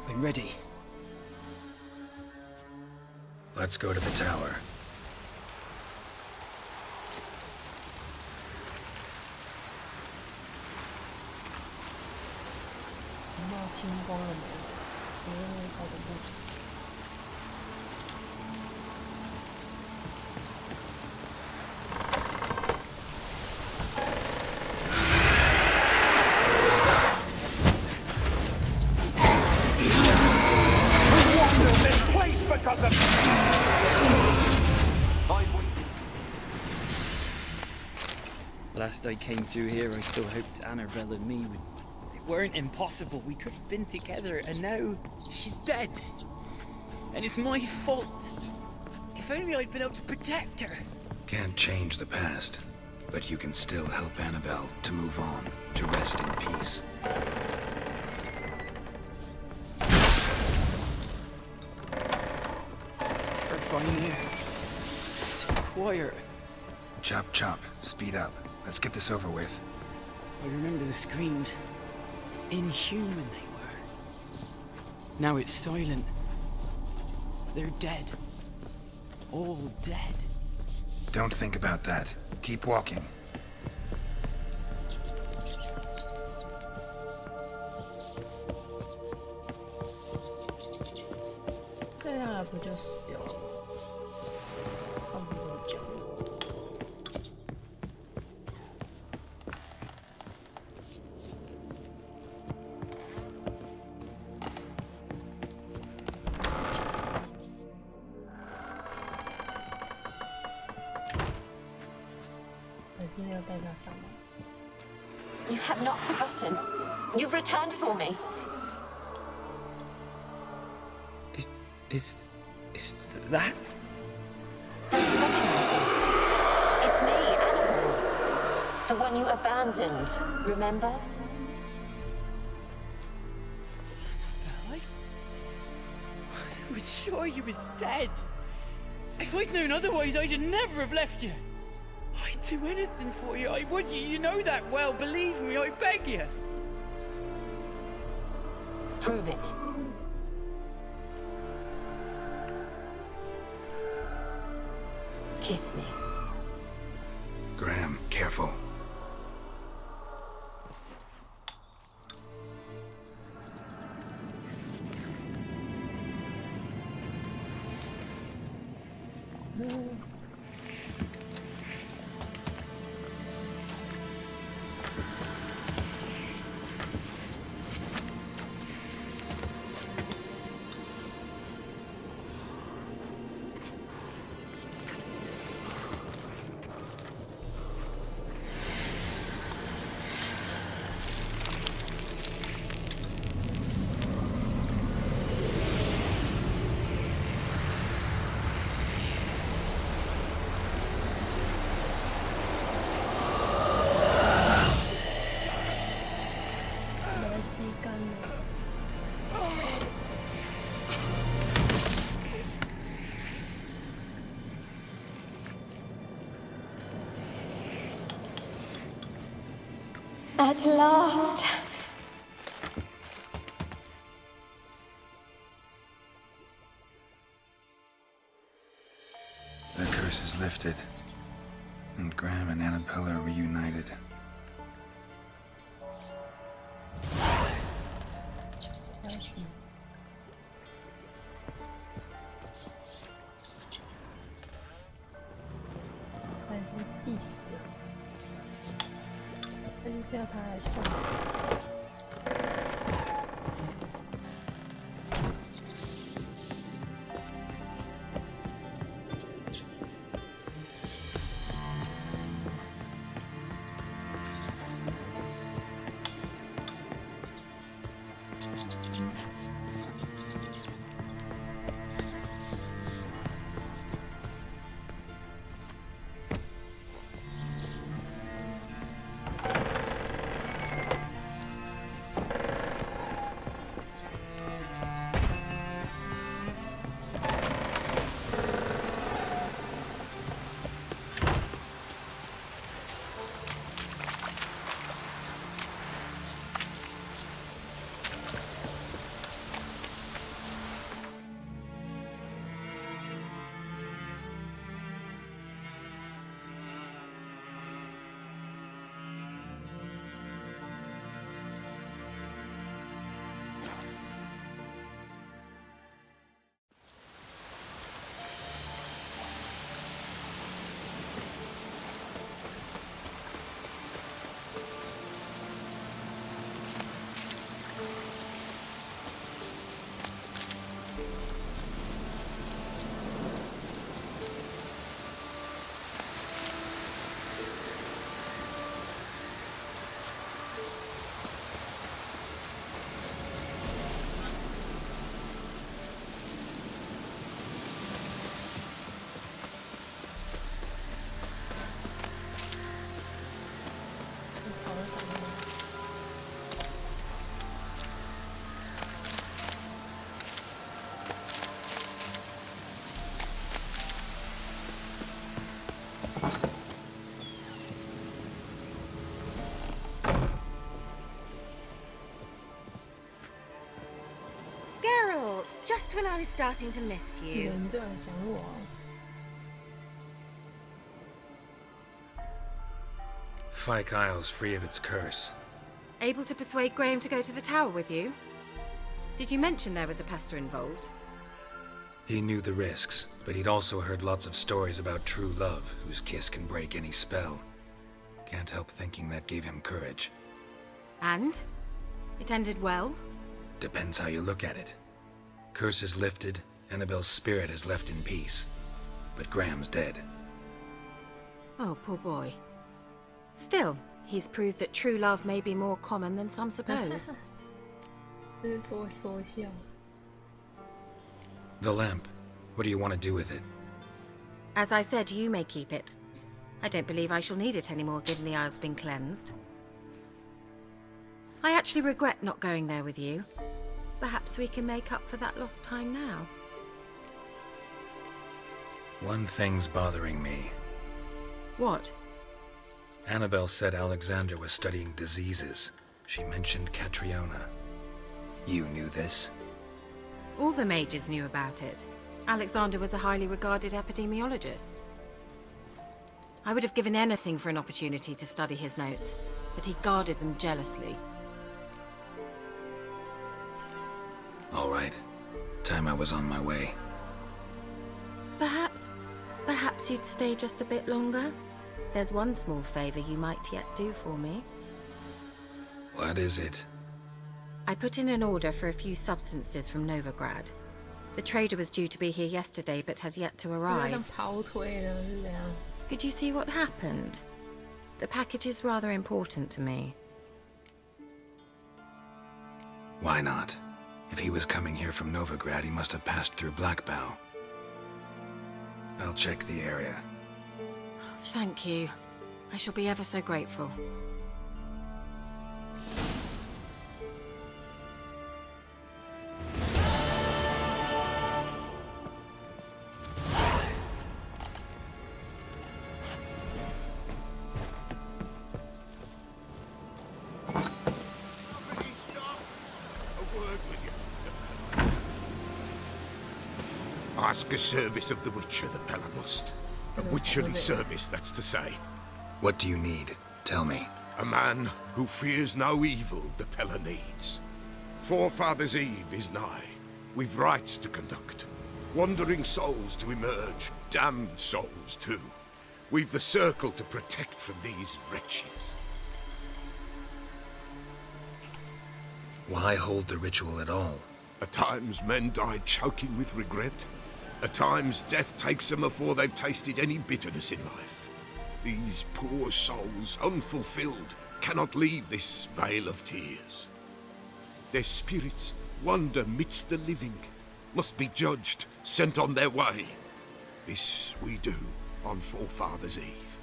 I'm ready. Let's go to the tower. Last I came through here, I still hoped Annabelle and me would... It weren't impossible. We could have been together, and now she's dead. And it's my fault. If only I'd been able to protect her. Can't change the past, but you can still help Annabelle to move on, to rest in peace. It's terrifying here. It's too quiet. Chop, chop. Speed up. Let's get this over with. I remember the screams. Inhuman they were. Now it's silent. They're dead. All dead. Don't think about that. Keep walking. You have not forgotten. You've returned for me. Is that? Don't you recognize me? It's me, Annabelle. The one you abandoned, remember? I was sure you was dead. If I'd known otherwise, I'd never have left you. I'd do anything for you, I would. You know that well. Believe me, I beg you. Prove it. Kiss me. Graham, careful. At last. The curse is lifted, and Graham and Annabelle are reunited. Just when I was starting to miss you. Fyke Isle's free of its curse. Able to persuade Graham to go to the tower with you? Did you mention there was a pester involved? He knew the risks, but he'd also heard lots of stories about true love, whose kiss can break any spell. Can't help thinking that gave him courage. And? It ended well? Depends how you look at it. Curse is lifted, Annabelle's spirit is left in peace. But Graham's dead. Oh, poor boy. Still, he's proved that true love may be more common than some suppose. The lamp. What do you want to do with it? As I said, you may keep it. I don't believe I shall need it anymore, given the Isle's been cleansed. I actually regret not going there with you. Perhaps we can make up for that lost time now. One thing's bothering me. What? Annabelle said Alexander was studying diseases. She mentioned Catriona. You knew this? All the mages knew about it. Alexander was a highly regarded epidemiologist. I would have given anything for an opportunity to study his notes, but he guarded them jealously. All right. Time I was on my way. Perhaps you'd stay just a bit longer? There's one small favor you might yet do for me. What is it? I put in an order for a few substances from Novigrad. The trader was due to be here yesterday, but has yet to arrive. Could you see what happened? The package is rather important to me. Why not? If he was coming here from Novigrad, he must have passed through Blackbow. I'll check the area. Thank you. I shall be ever so grateful. Ask a service of the Witcher, the Pella must. A Witcherly service, that's to say. What do you need? Tell me. A man who fears no evil the Pella needs. Forefathers' Eve is nigh. We've rites to conduct. Wandering souls to emerge, damned souls too. We've the circle to protect from these wretches. Why hold the ritual at all? At times men die choking with regret. At times death takes them before they've tasted any bitterness in life. These poor souls, unfulfilled, cannot leave this vale of tears. Their spirits wander midst the living, must be judged, sent on their way. This we do on Forefathers' Eve.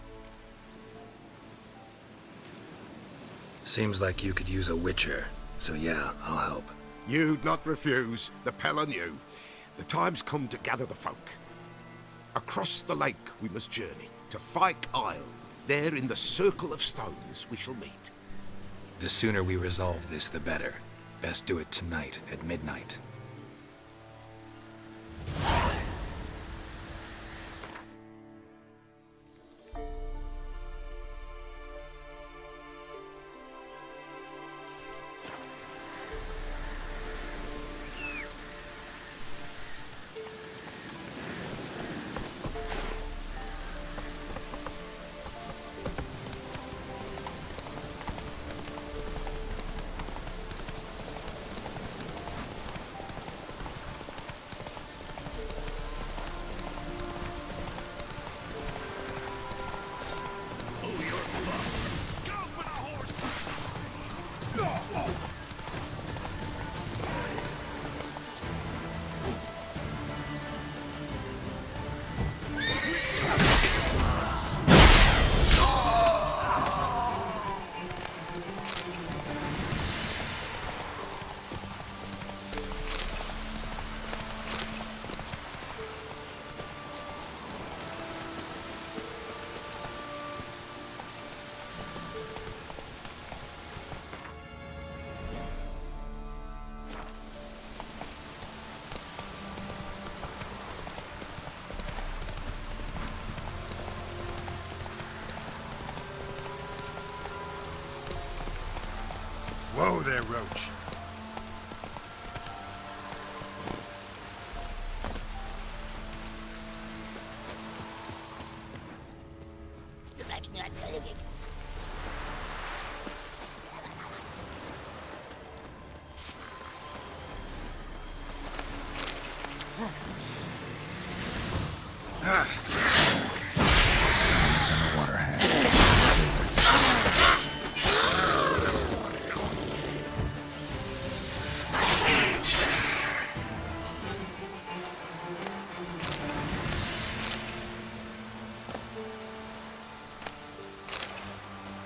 Seems like you could use a Witcher, so yeah, I'll help. You'd not refuse, the Pella knew. The time's come to gather the folk. Across the lake we must journey, to Fyke Isle. There in the circle of stones we shall meet. The sooner we resolve this, the better. Best do it tonight at midnight. Whoa there, Roach.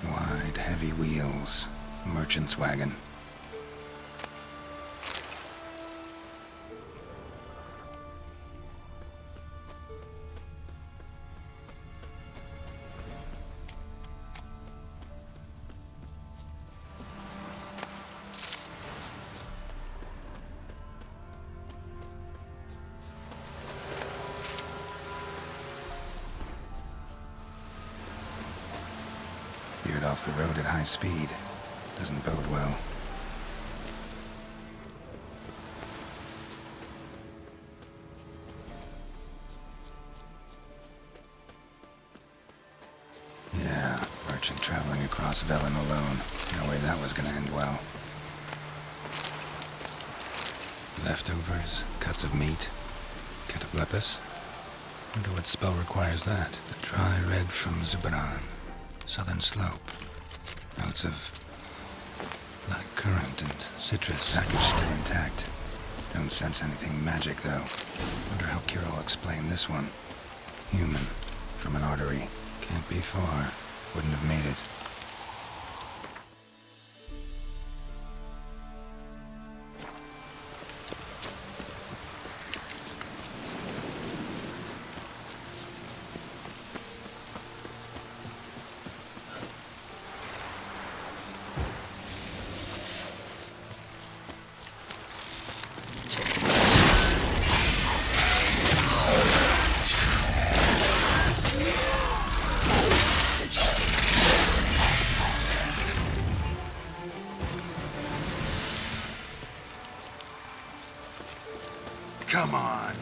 Wide, heavy wheels. Merchant's wagon. off the road at high speed. Doesn't bode well. Yeah, merchant traveling across Velen alone. No way that was gonna end well. Leftovers, cuts of meat, cataplepis. Wonder what spell requires that. The dry red from Zubaran. Southern slope. Notes of black currant and citrus. Package still intact. Don't sense anything magic, though. Wonder how Kira will explain this one. Human. From an artery. Can't be far. Wouldn't have made it. Come on.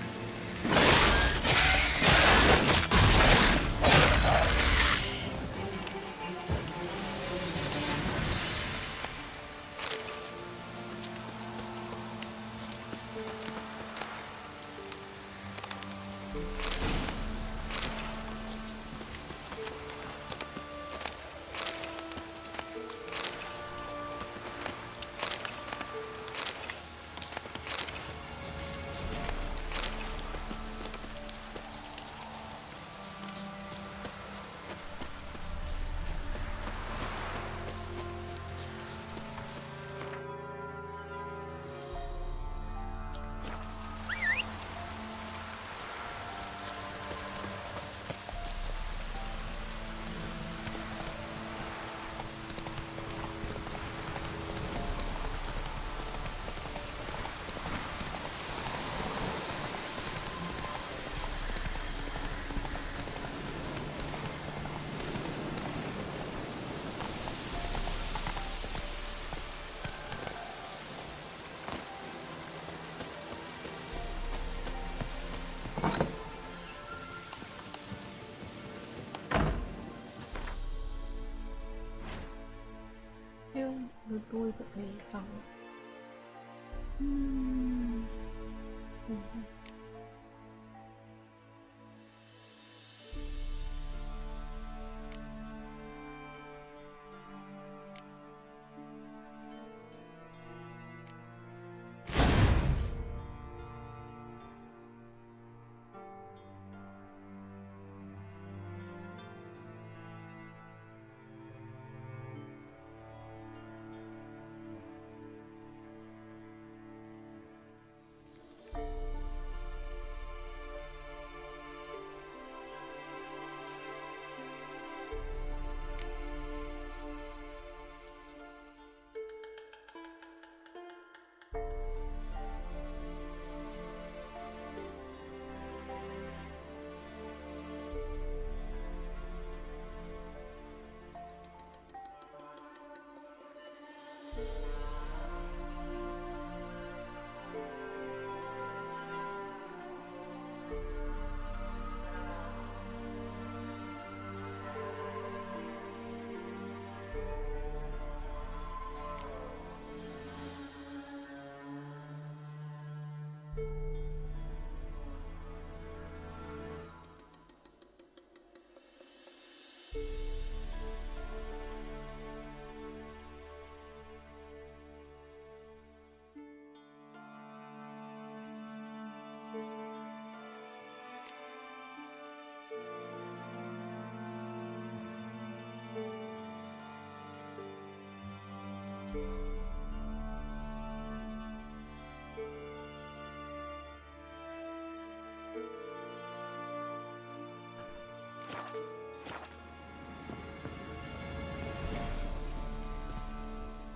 又多一个可以放了。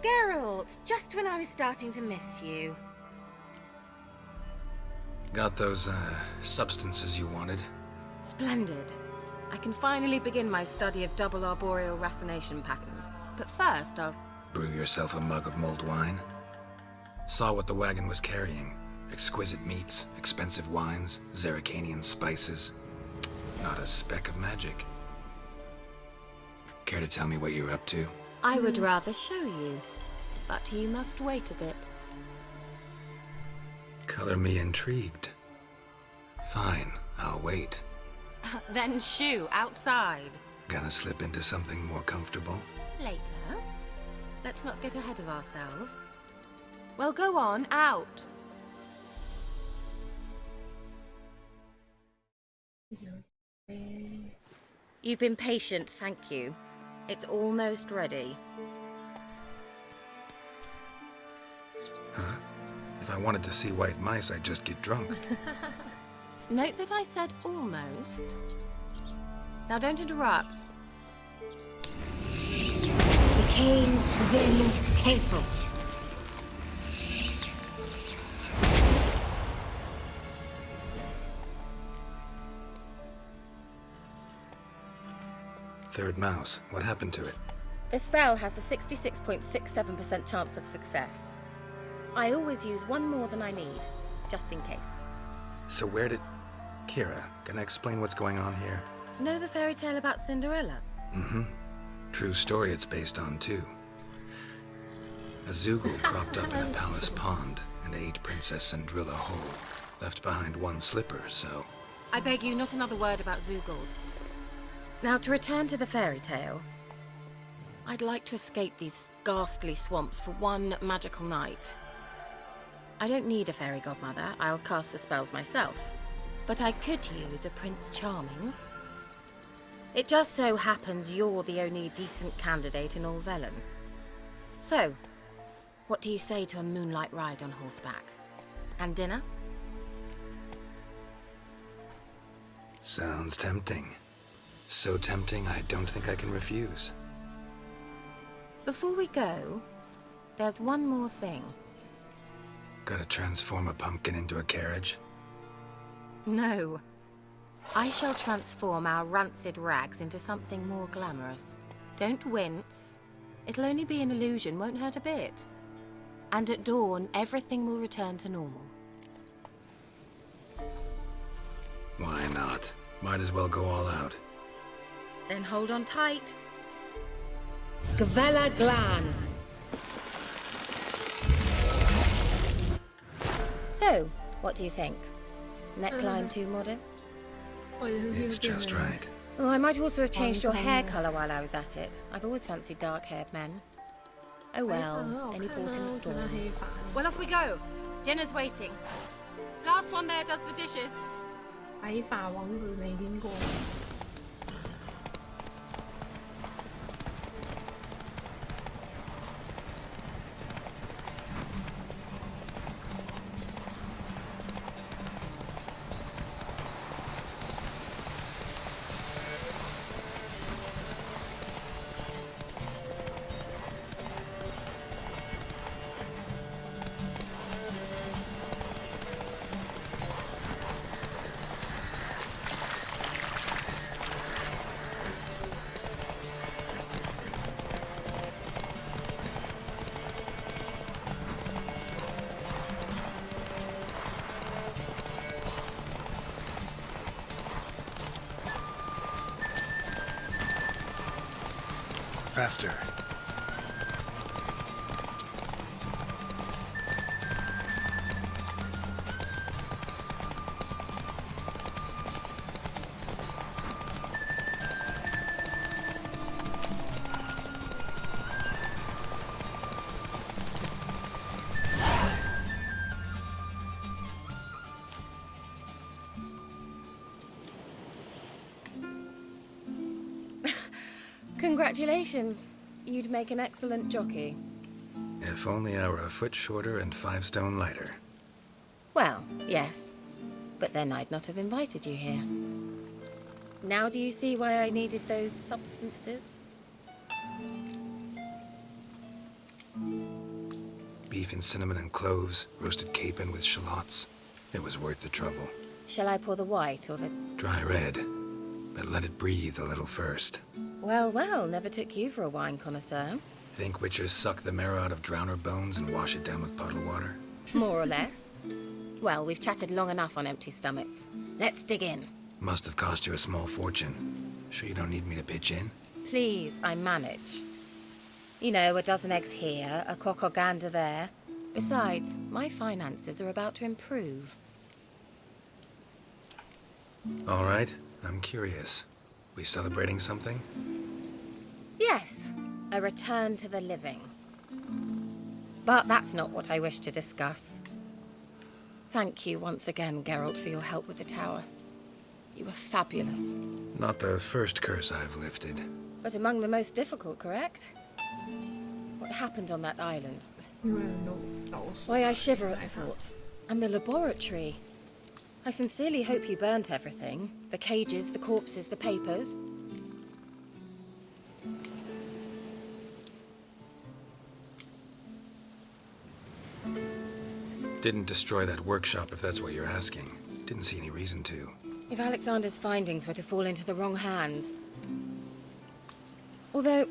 Geralt, just when I was starting to miss you. Got those, substances you wanted? Splendid. I can finally begin my study of double arboreal racination patterns. But first, I'll... Brew yourself a mug of mulled wine? Saw what the wagon was carrying. Exquisite meats, expensive wines, Zerrikanian spices. Not a speck of magic. Care to tell me what you're up to? I would rather show you, but you must wait a bit. Color me intrigued. Fine, I'll wait. Then shoo, outside. Gonna slip into something more comfortable? Later. Let's not get ahead of ourselves. Well, go on, out. You've been patient, thank you. It's almost ready. Huh? If I wanted to see white mice, I'd just get drunk. Note that I said almost. Now don't interrupt. Became then capable. Third mouse. What happened to it? The spell has a 66.67% chance of success. I always use one more than I need, just in case. So where did... Kira, gonna explain what's going on here? Know the fairy tale about Cinderella? Mm-hmm. True story it's based on, too. A Zoogle cropped up in a palace pond and ate Princess Cinderella whole. Left behind one slipper, so... I beg you, not another word about Zoogles. Now, to return to the fairy tale, I'd like to escape these ghastly swamps for one magical night. I don't need a fairy godmother, I'll cast the spells myself. But I could use a Prince Charming. It just so happens you're the only decent candidate in all Velen. So, what do you say to a moonlight ride on horseback? And dinner? Sounds tempting. So tempting, I don't think I can refuse. Before we go, there's one more thing. Gotta transform a pumpkin into a carriage? No. I shall transform our rancid rags into something more glamorous. Don't wince. It'll only be an illusion, won't hurt a bit. And at dawn, everything will return to normal. Why not? Might as well go all out. Then hold on tight. Gavella Glan. So, what do you think? Neckline too modest? It's just right. Oh, I might also have changed your hair colour while I was at it. I've always fancied dark-haired men. Oh well, any port in a storm. Well, off we go. Dinner's waiting. Last one there does the dishes. 白发王子没听过。Faster. Congratulations. You'd make an excellent jockey. If only I were a foot shorter and 5 stone lighter. Well, yes. But then I'd not have invited you here. Now do you see why I needed those substances? Beef and cinnamon and cloves, roasted capon with shallots. It was worth the trouble. Shall I pour the white or the... Dry red. but let it breathe a little first. Well, well, never took you for a wine connoisseur. Think witchers suck the marrow out of drowner bones and wash it down with puddle water? More or less. Well, we've chatted long enough on empty stomachs. Let's dig in. Must have cost you a small fortune. Sure you don't need me to pitch in? Please, I manage. You know, a dozen eggs here, a cock or gander there. Besides, my finances are about to improve. All right, I'm curious. We celebrating something? Yes, a return to the living. But that's not what I wish to discuss. Thank you once again, Geralt, for your help with the tower. You were fabulous. Not the first curse I've lifted. But among the most difficult, correct? What happened on that island? Why, I shiver at the thought. And the laboratory. I sincerely hope you burnt everything. The cages, the corpses, the papers. Didn't destroy that workshop, if that's what you're asking. Didn't see any reason to. If Alexander's findings were to fall into the wrong hands. Although,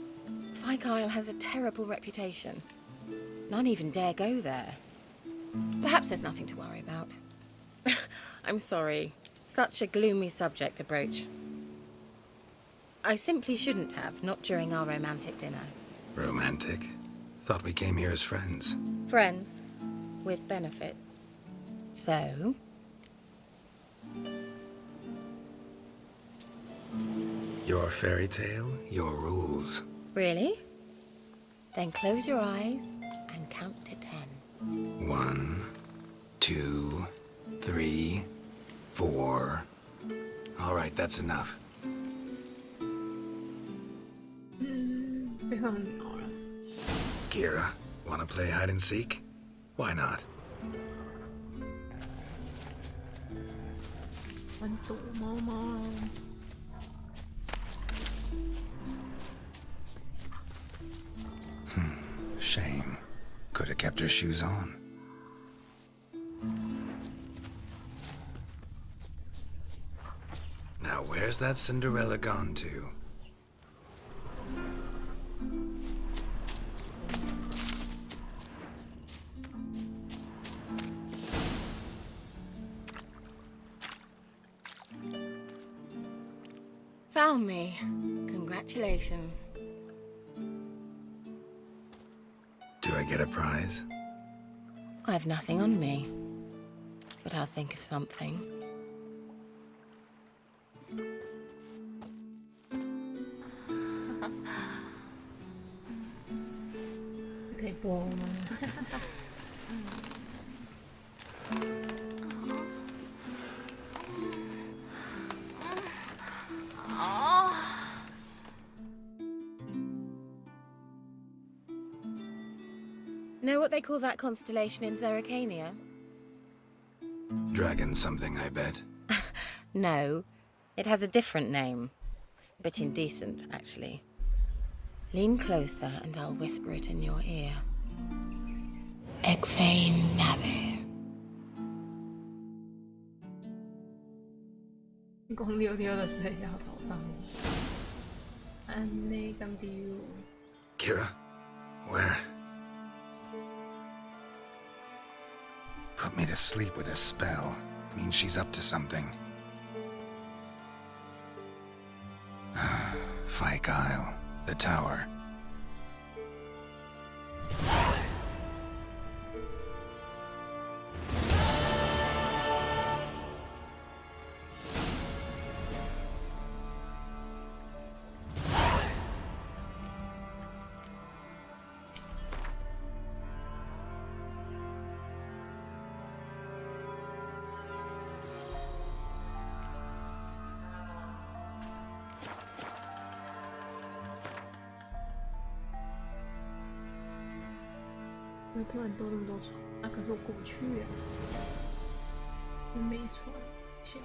Fyke Isle has a terrible reputation. None even dare go there. Perhaps there's nothing to worry about. I'm sorry. Such a gloomy subject to broach. I simply shouldn't have, not during our romantic dinner. Romantic? Thought we came here as friends. Friends. With benefits. So? Your fairy tale, your rules. Really? Then close your eyes and count to 10. 1, 2, 3, 4. All right, that's enough. 被放鸟了。 Kira, wanna play hide and seek? Why not? 玩躲猫猫。 Shame. Could have kept her shoes on. Now, where's that Cinderella gone to? Found me. Congratulations. Do I get a prize? I have nothing on me, but I'll think of something. Know what they call that constellation in Zerrikania? Dragon something, I bet. No, it has a different name. A bit indecent, actually. Lean closer and I'll whisper it in your ear. Egfain Nave. 公溜溜的睡到头上面。安内甘丢。 Kira, where? Put me to sleep with a spell. Means she's up to something. Fyke Isle, the tower.怎么突然多那么多床？啊，可是我过不去啊，没床，笑。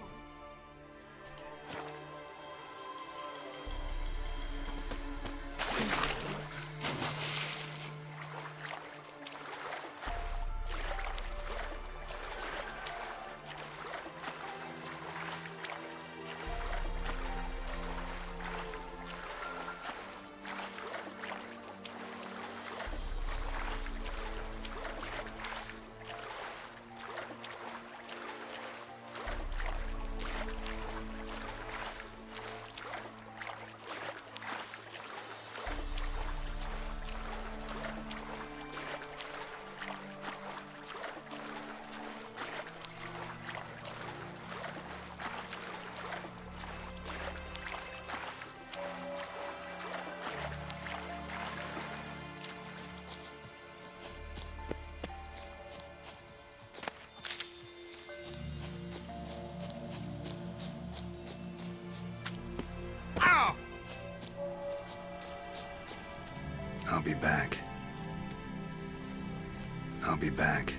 I'll be back. I'll be back.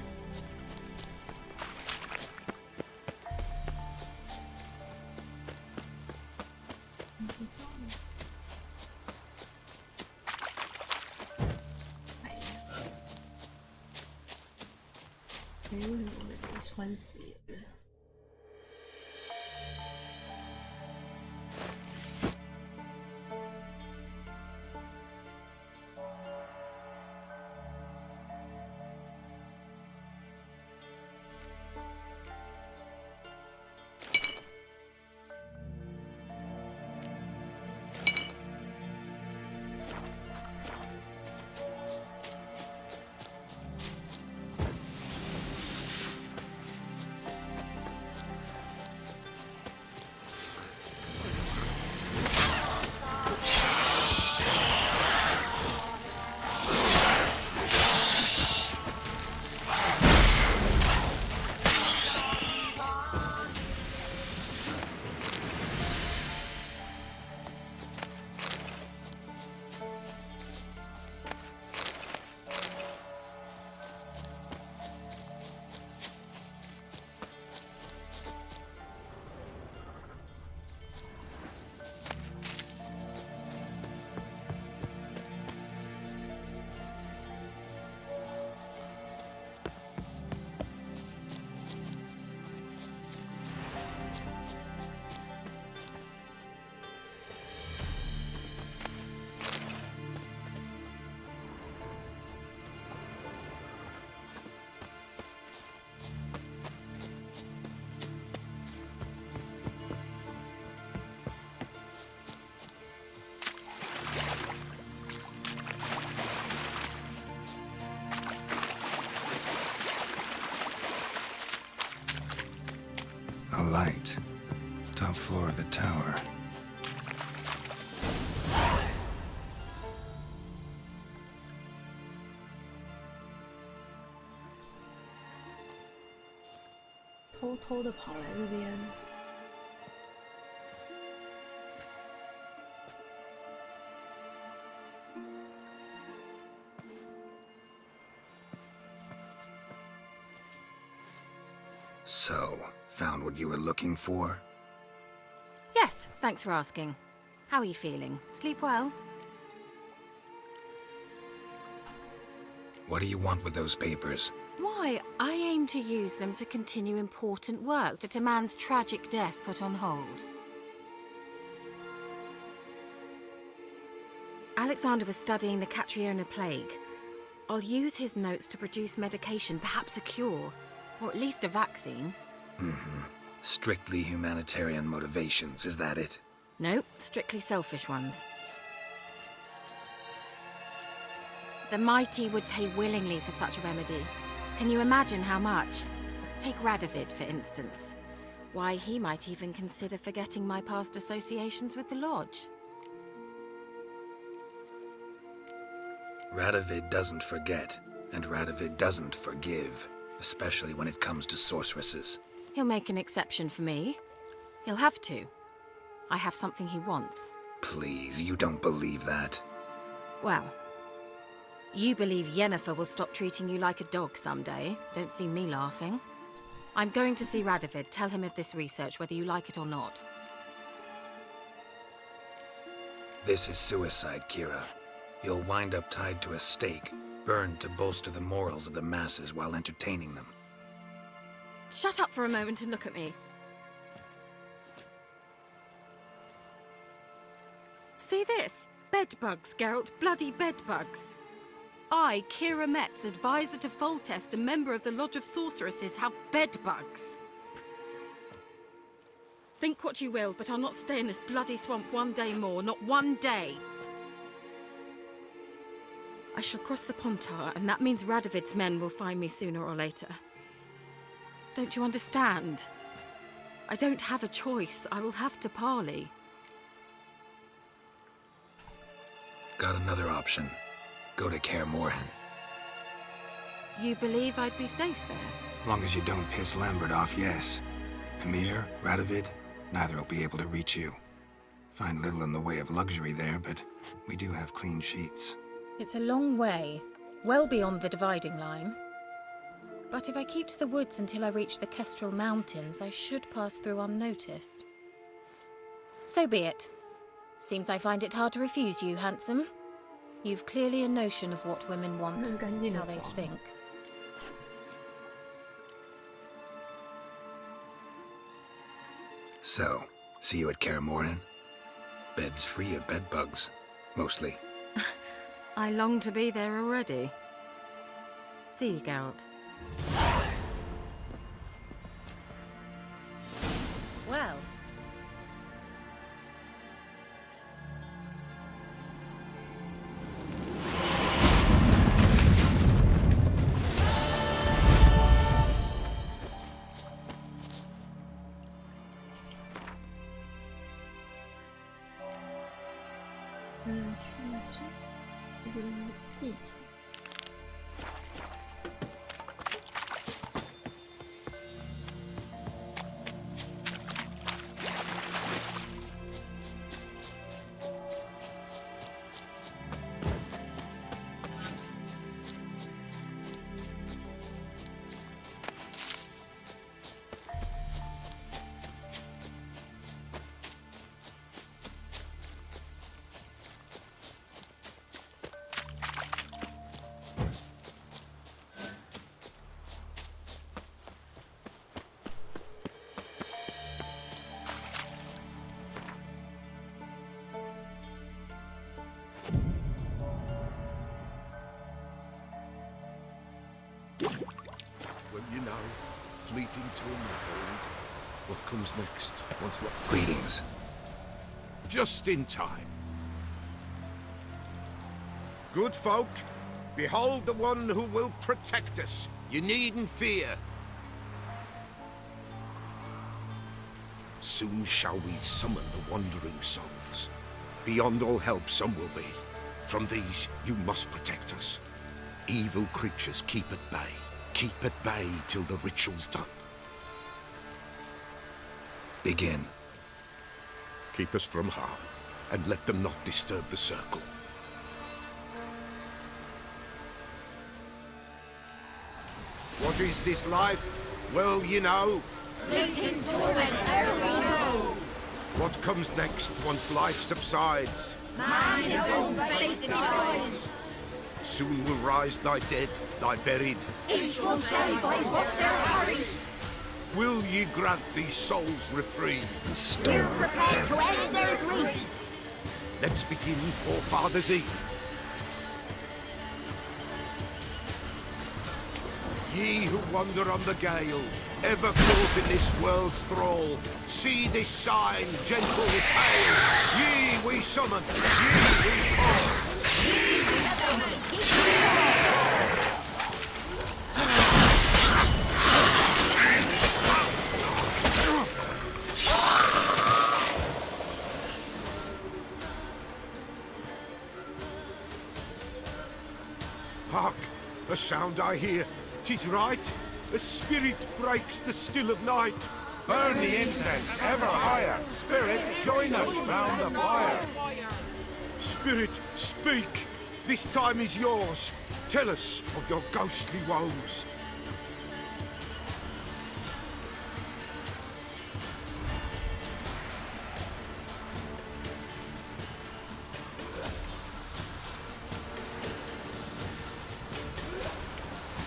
A light. Top floor of the tower.偷的跑来这边。So, found what you were looking for? Yes, thanks for asking. How are you feeling? Sleep well? What do you want with those papers? Why, I aim to use them to continue important work that a man's tragic death put on hold. Alexander was studying the Catriona plague. I'll use his notes to produce medication, perhaps a cure, or at least a vaccine. Strictly humanitarian motivations, is that it? No, strictly selfish ones. The mighty would pay willingly for such a remedy. Can you imagine how much? Take Radovid, for instance. Why, he might even consider forgetting my past associations with the Lodge. Radovid doesn't forget, and Radovid doesn't forgive, especially when it comes to sorceresses. He'll make an exception for me. He'll have to. I have something he wants. Please, you don't believe that. Well, you believe Yennefer will stop treating you like a dog someday. Don't see me laughing. I'm going to see Radovid, tell him of this research, whether you like it or not. This is suicide, Kira. You'll wind up tied to a stake, burned to bolster the morals of the masses while entertaining them. Shut up for a moment and look at me. See this? Bedbugs, Geralt. Bloody bedbugs. I, Kira Metz, advisor to Foltest, a member of the Lodge of Sorceresses, have bedbugs. Think what you will, but I'll not stay in this bloody swamp one day more. Not one day. I shall cross the Pontar, and that means Radovid's men will find me sooner or later. Don't you understand? I don't have a choice. I will have to parley. Got another option. Go to Kaer Morhen. You believe I'd be safe there? Long as you don't piss Lambert off, yes. Emir, Radovid, neither will be able to reach you. Find little in the way of luxury there, but we do have clean sheets. It's a long way, well beyond the dividing line. But if I keep to the woods until I reach the Kestrel Mountains, I should pass through unnoticed. So be it. Seems I find it hard to refuse you, handsome. You've clearly a notion of what women want, how they think. So, see you at Kaer Morhen? Bed's free of bed bugs, mostly. I long to be there already. See you, Geralt. Well. Well, you know, fleeting to a memory. What comes next? Once the... Greetings. Just in time. Good folk, behold the one who will protect us. You needn't fear. Soon shall we summon the wandering souls. Beyond all help some will be. From these you must protect us. Evil creatures keep at bay. Keep at bay till the ritual's done. Begin. Keep us from harm, and let them not disturb the circle. What is this life? Well, you know. Fleeting torment, there we go. What comes next once life subsides? Man is own fate decides. Soon will rise thy dead, thy buried. Each will say by what they're harried. Will ye grant these souls reprieve? We're prepared to end their grief. Let's begin Forefathers' Eve. Ye who wander on the gale, ever caught in this world's thrall, see this sign, gentle pale. Ye we summon, ye we call. Ye we summon, Hark! A sound I hear. 'Tis right. A spirit breaks the still of night. Burn the incense ever higher. Spirit, join us round the fire. Spirit, speak. This time is yours. Tell us of your ghostly woes.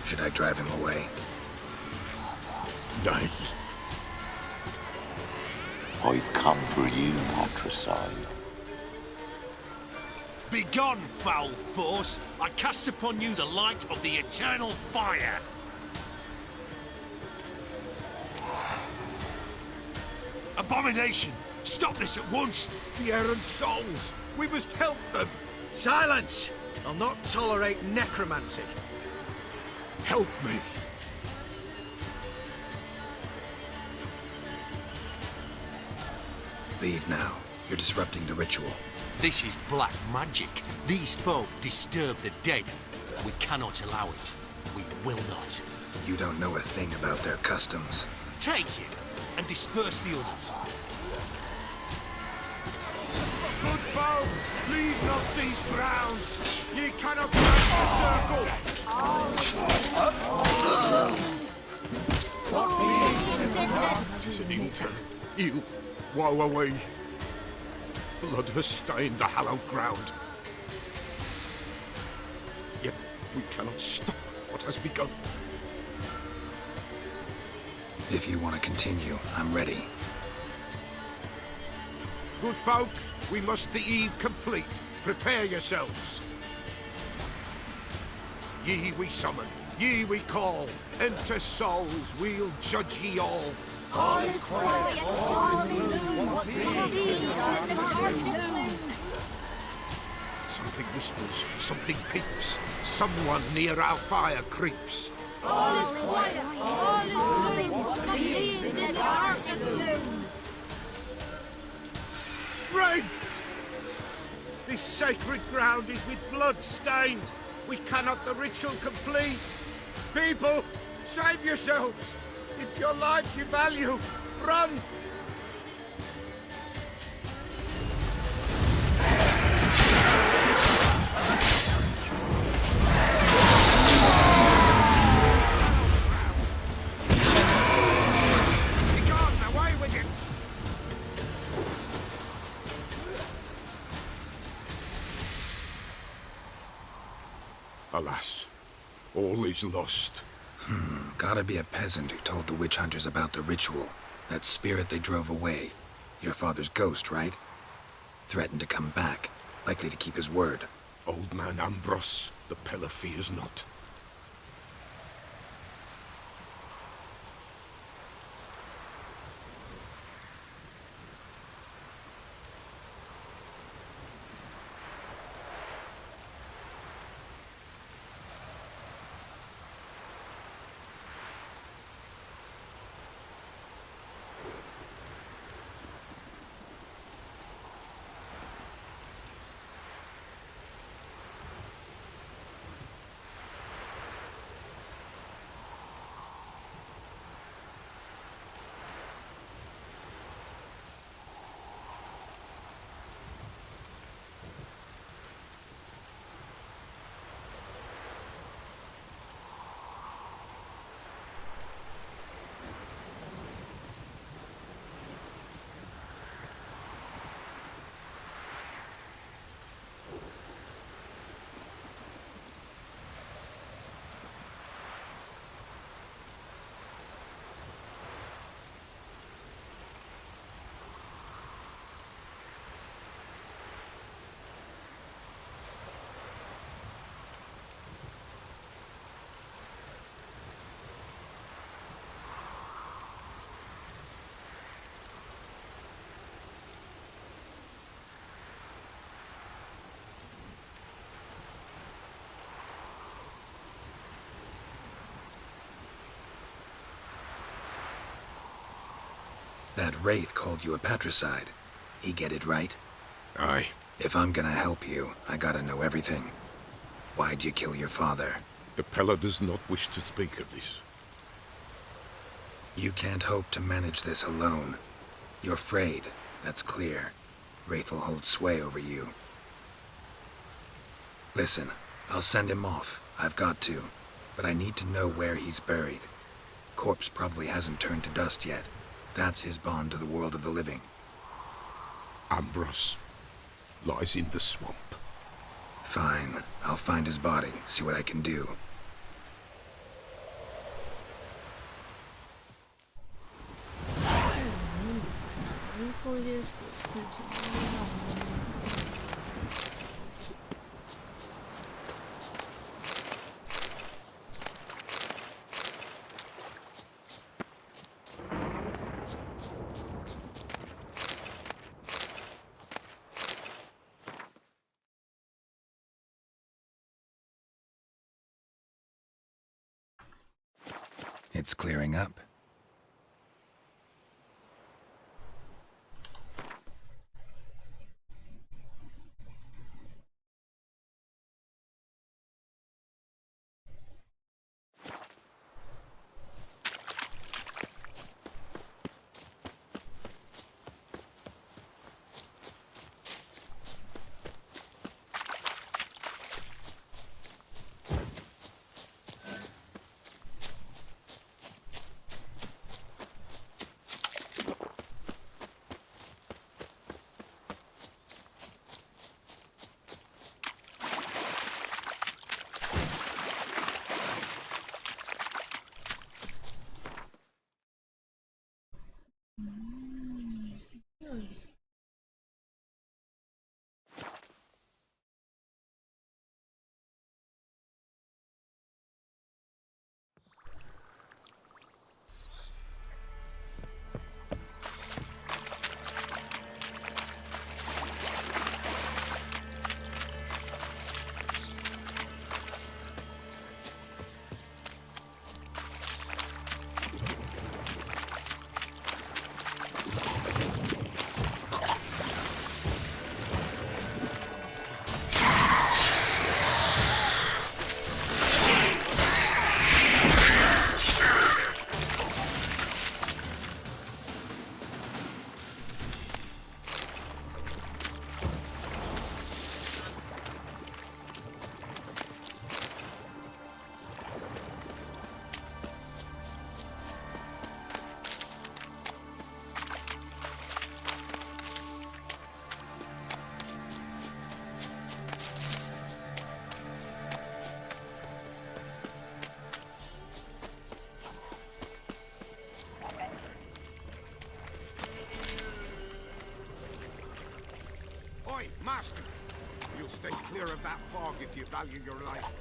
Should I drive him away? Nay. I've come for you, matricide. Begone, foul force! I cast upon you the light of the eternal fire! Abomination! Stop this at once! The errant souls! We must help them! Silence! I'll not tolerate necromancy. Help me! Leave now. You're disrupting the ritual. This is black magic. These folk disturb the dead. We cannot allow it. We will not. You don't know a thing about their customs. Take it and disperse the others. Goodbye! No! Leave not these grounds! Ye cannot break the circle! Tis an ill tale. Ill. Woe away. Blood has stained the hallowed ground. Yet we cannot stop what has begun. If you want to continue, I'm ready. Good folk, we must the eve complete. Prepare yourselves. Ye we summon, ye we call. Enter souls, we'll judge ye all. All is quiet, all is gloom. Something whispers, something peeps. Someone near our fire creeps. All is quiet, all is gloom. In the darkest gloom. Wraiths! This sacred ground is with blood stained. We cannot the ritual complete. People, save yourselves. If your lives you value, run! Alas, all is lost. Gotta be a peasant who told the witch hunters about the ritual. That spirit they drove away. Your father's ghost, right? Threatened to come back. Likely to keep his word. Old man Ambrose, the Pella fears not. That wraith called you a patricide. He get it right? Aye. If I'm gonna help you, I gotta know everything. Why'd you kill your father? The Pella does not wish to speak of this. You can't hope to manage this alone. You're afraid, that's clear. Wraith will hold sway over you. Listen, I'll send him off. I've got to. But I need to know where he's buried. Corpse probably hasn't turned to dust yet. That's his bond to the world of the living. Ambrose lies in the swamp. Fine. I'll find his body, see what I can do. It's clearing up. clear of that fog if you value your life.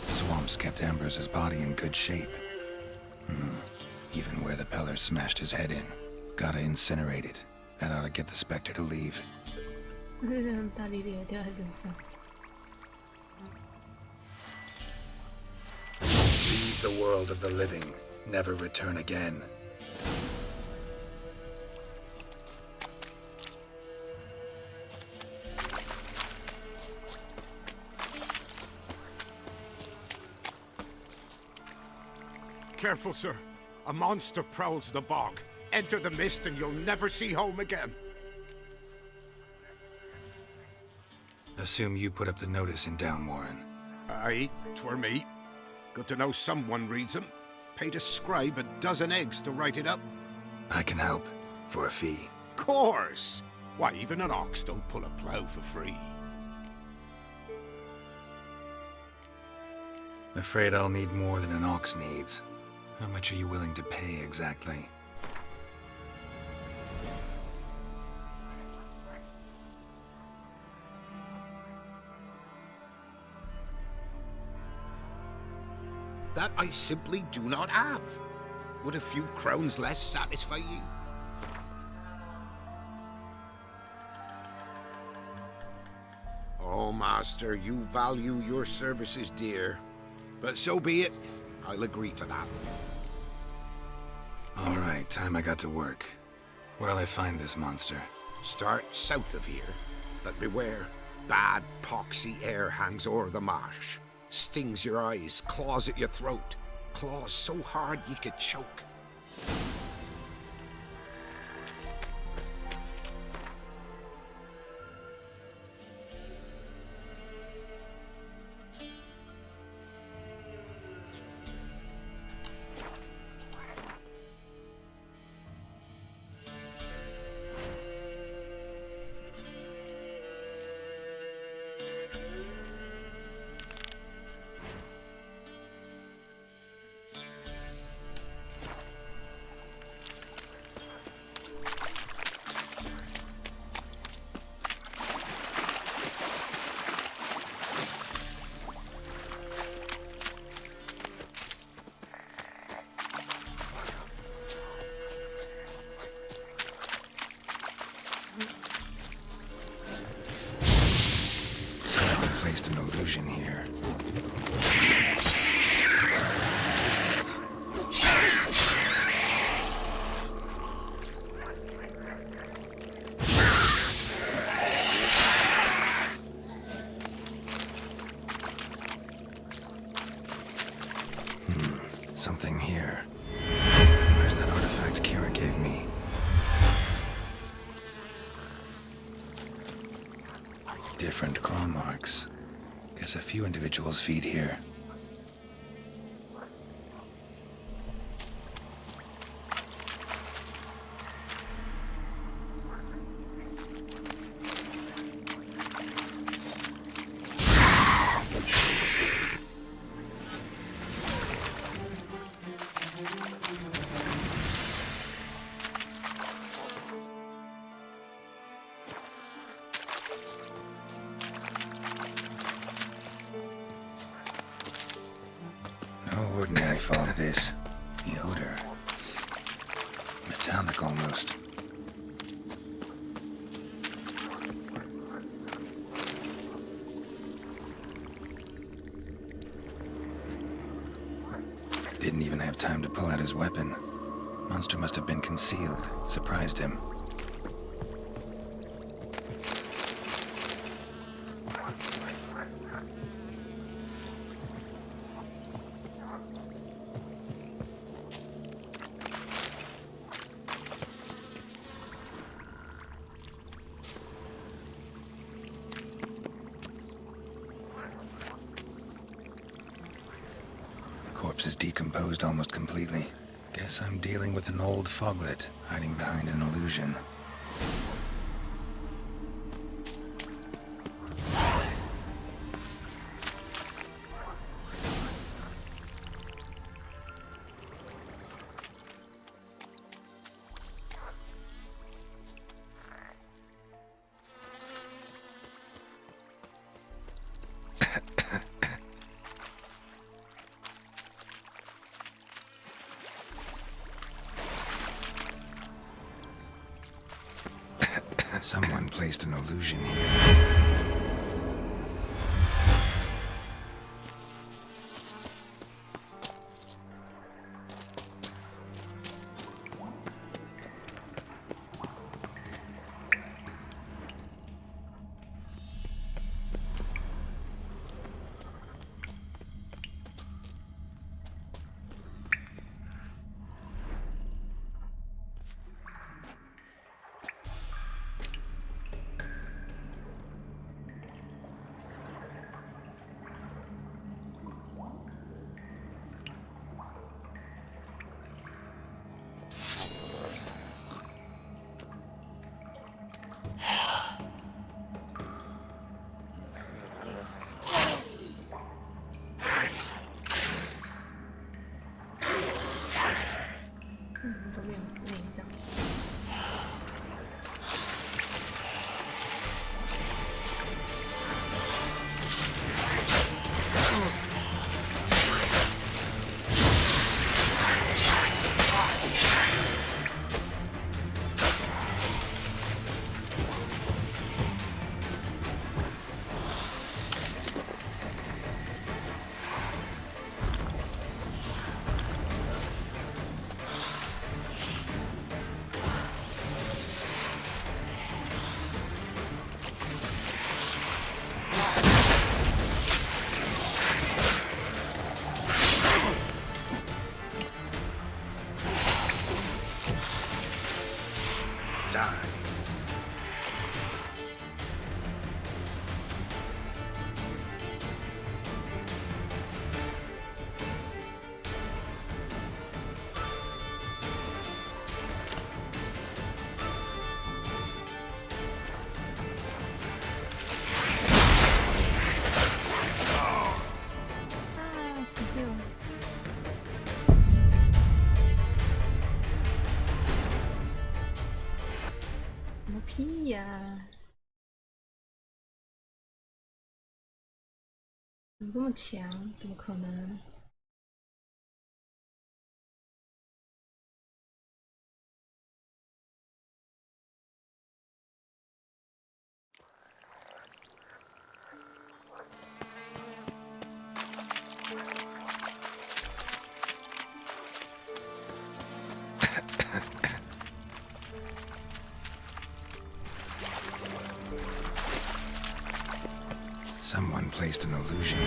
Swamps kept Ambrose's body in good shape. Even where the Peller smashed his head in. Gotta incinerate it. That ought to get the Spectre to leave. Leave the world of the living. Never return again. Careful, sir. A monster prowls the bog. Enter the mist and you'll never see home again. Assume you put up the notice in Downwarren. Aye, 'twere me. Good to know someone reads them. Paid a scribe a dozen eggs to write it up. I can help. For a fee. Course! Why, even an ox don't pull a plough for free. Afraid I'll need more than an ox needs. How much are you willing to pay exactly? That I simply do not have. Would a few crowns less satisfy you? Oh, master, you value your services dear. But so be it. I'll agree to that. All right, time I got to work. Where'll I find this monster? Start south of here, but beware. Bad, poxy air hangs o'er the marsh. Stings your eyes, claws at your throat. Claws so hard you could choke. Placed an illusion here. Something here. Where's that artifact Kira gave me? Different claw marks. Guess a few individuals feed here. me I fall to this. The odor. Metallic almost. Didn't even have time to pull out his weapon. Monster must have been concealed. Surprised him. Corpse is decomposed almost completely. Guess I'm dealing with an old foglet, hiding behind an illusion. Someone placed an illusion here.屁呀！怎么这么强？怎么可能？ Someone placed an illusion.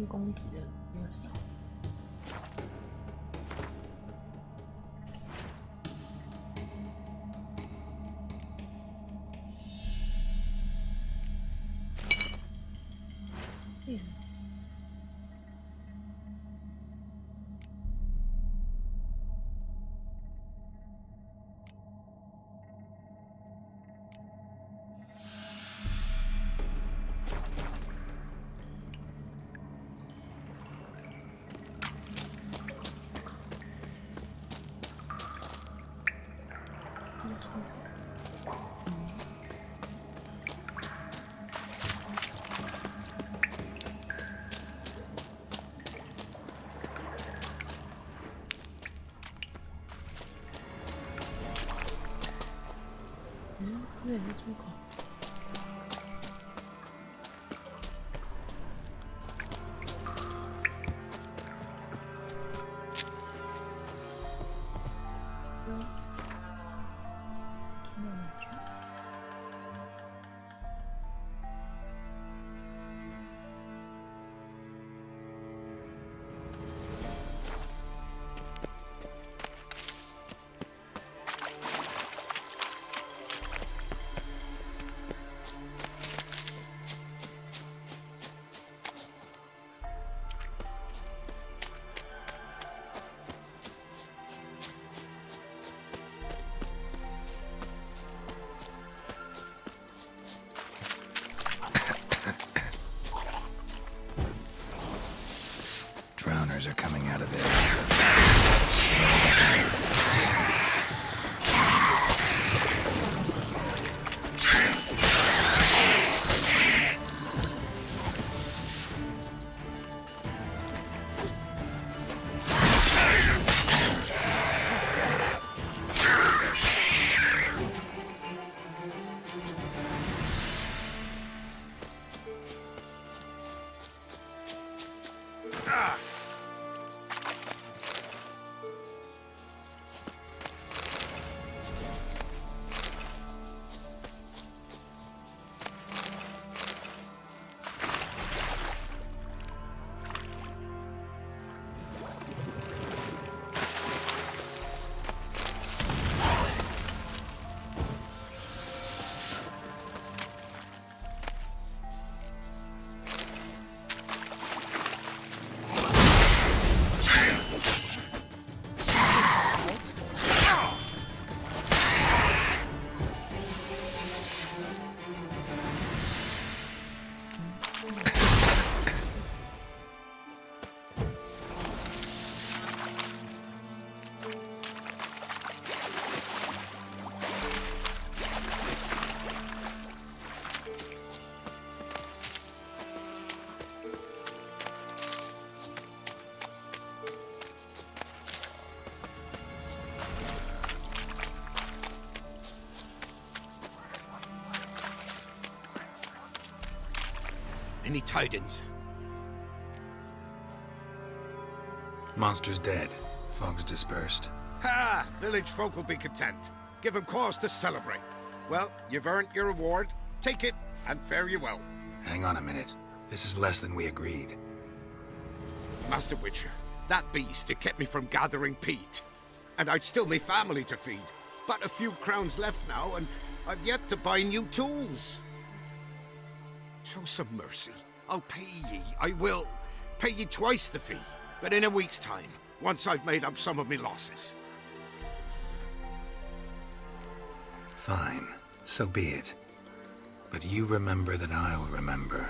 攻击的比较少。这也是出口。Drowners are coming out of there. Any tidings? Monster's dead. Fog's dispersed. Ha! Village folk will be content. Give 'em cause to celebrate. Well, you've earned your reward. Take it, and fare you well. Hang on a minute. This is less than we agreed. Master Witcher, that beast had kept me from gathering peat. And I'd still me family to feed. But a few crowns left now, and I've yet to buy new tools. Show some mercy. I'll pay ye. I will. Pay ye twice the fee. But in a week's time, once I've made up some of me losses. Fine. So be it. But you remember that I'll remember.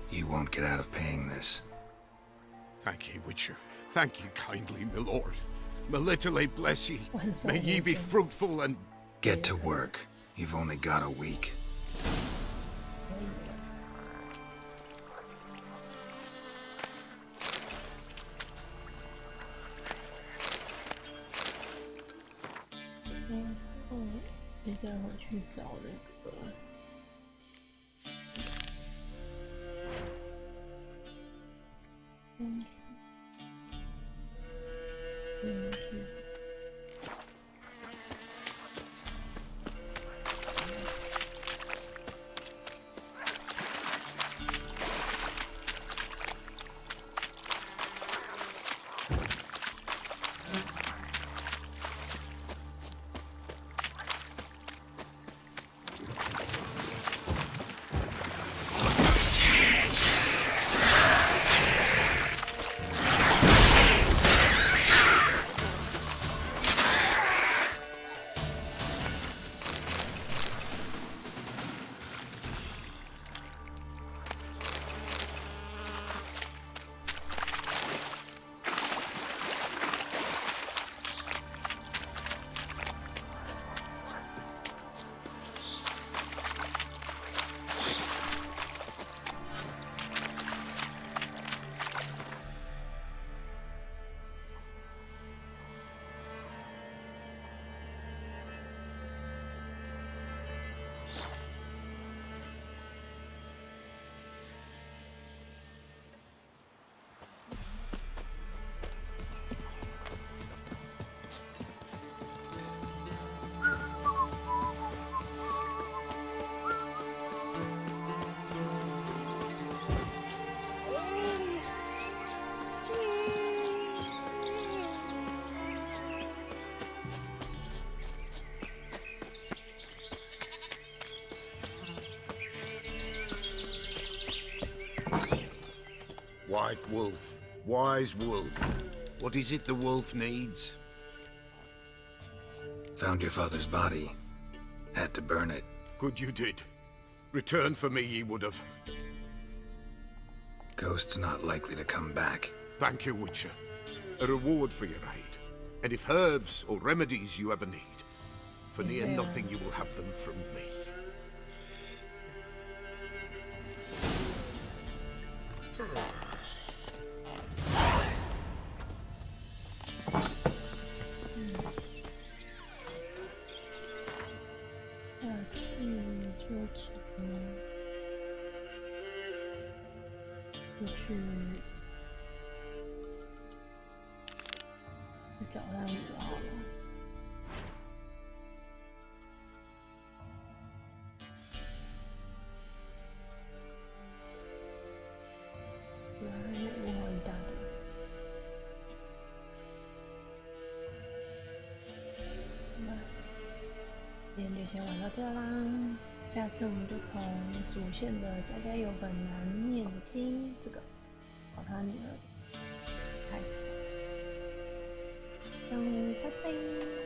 You won't get out of paying this. Thank ye, Witcher. Thank ye kindly, my lord. Melitele bless ye. May ye be fruitful and... Get to work. You've only got a week. White wolf, wise wolf. What is it the wolf needs? Found your father's body. Had to burn it. Good you did. Return for me ye would have. Ghost's not likely to come back. Thank you, Witcher. A reward for your aid. And if herbs or remedies you ever need, for near nothing you will have them from me.今天就先玩到这啦，下次我们就从主线的家家有本难念的经这个找他女儿开始，拜拜。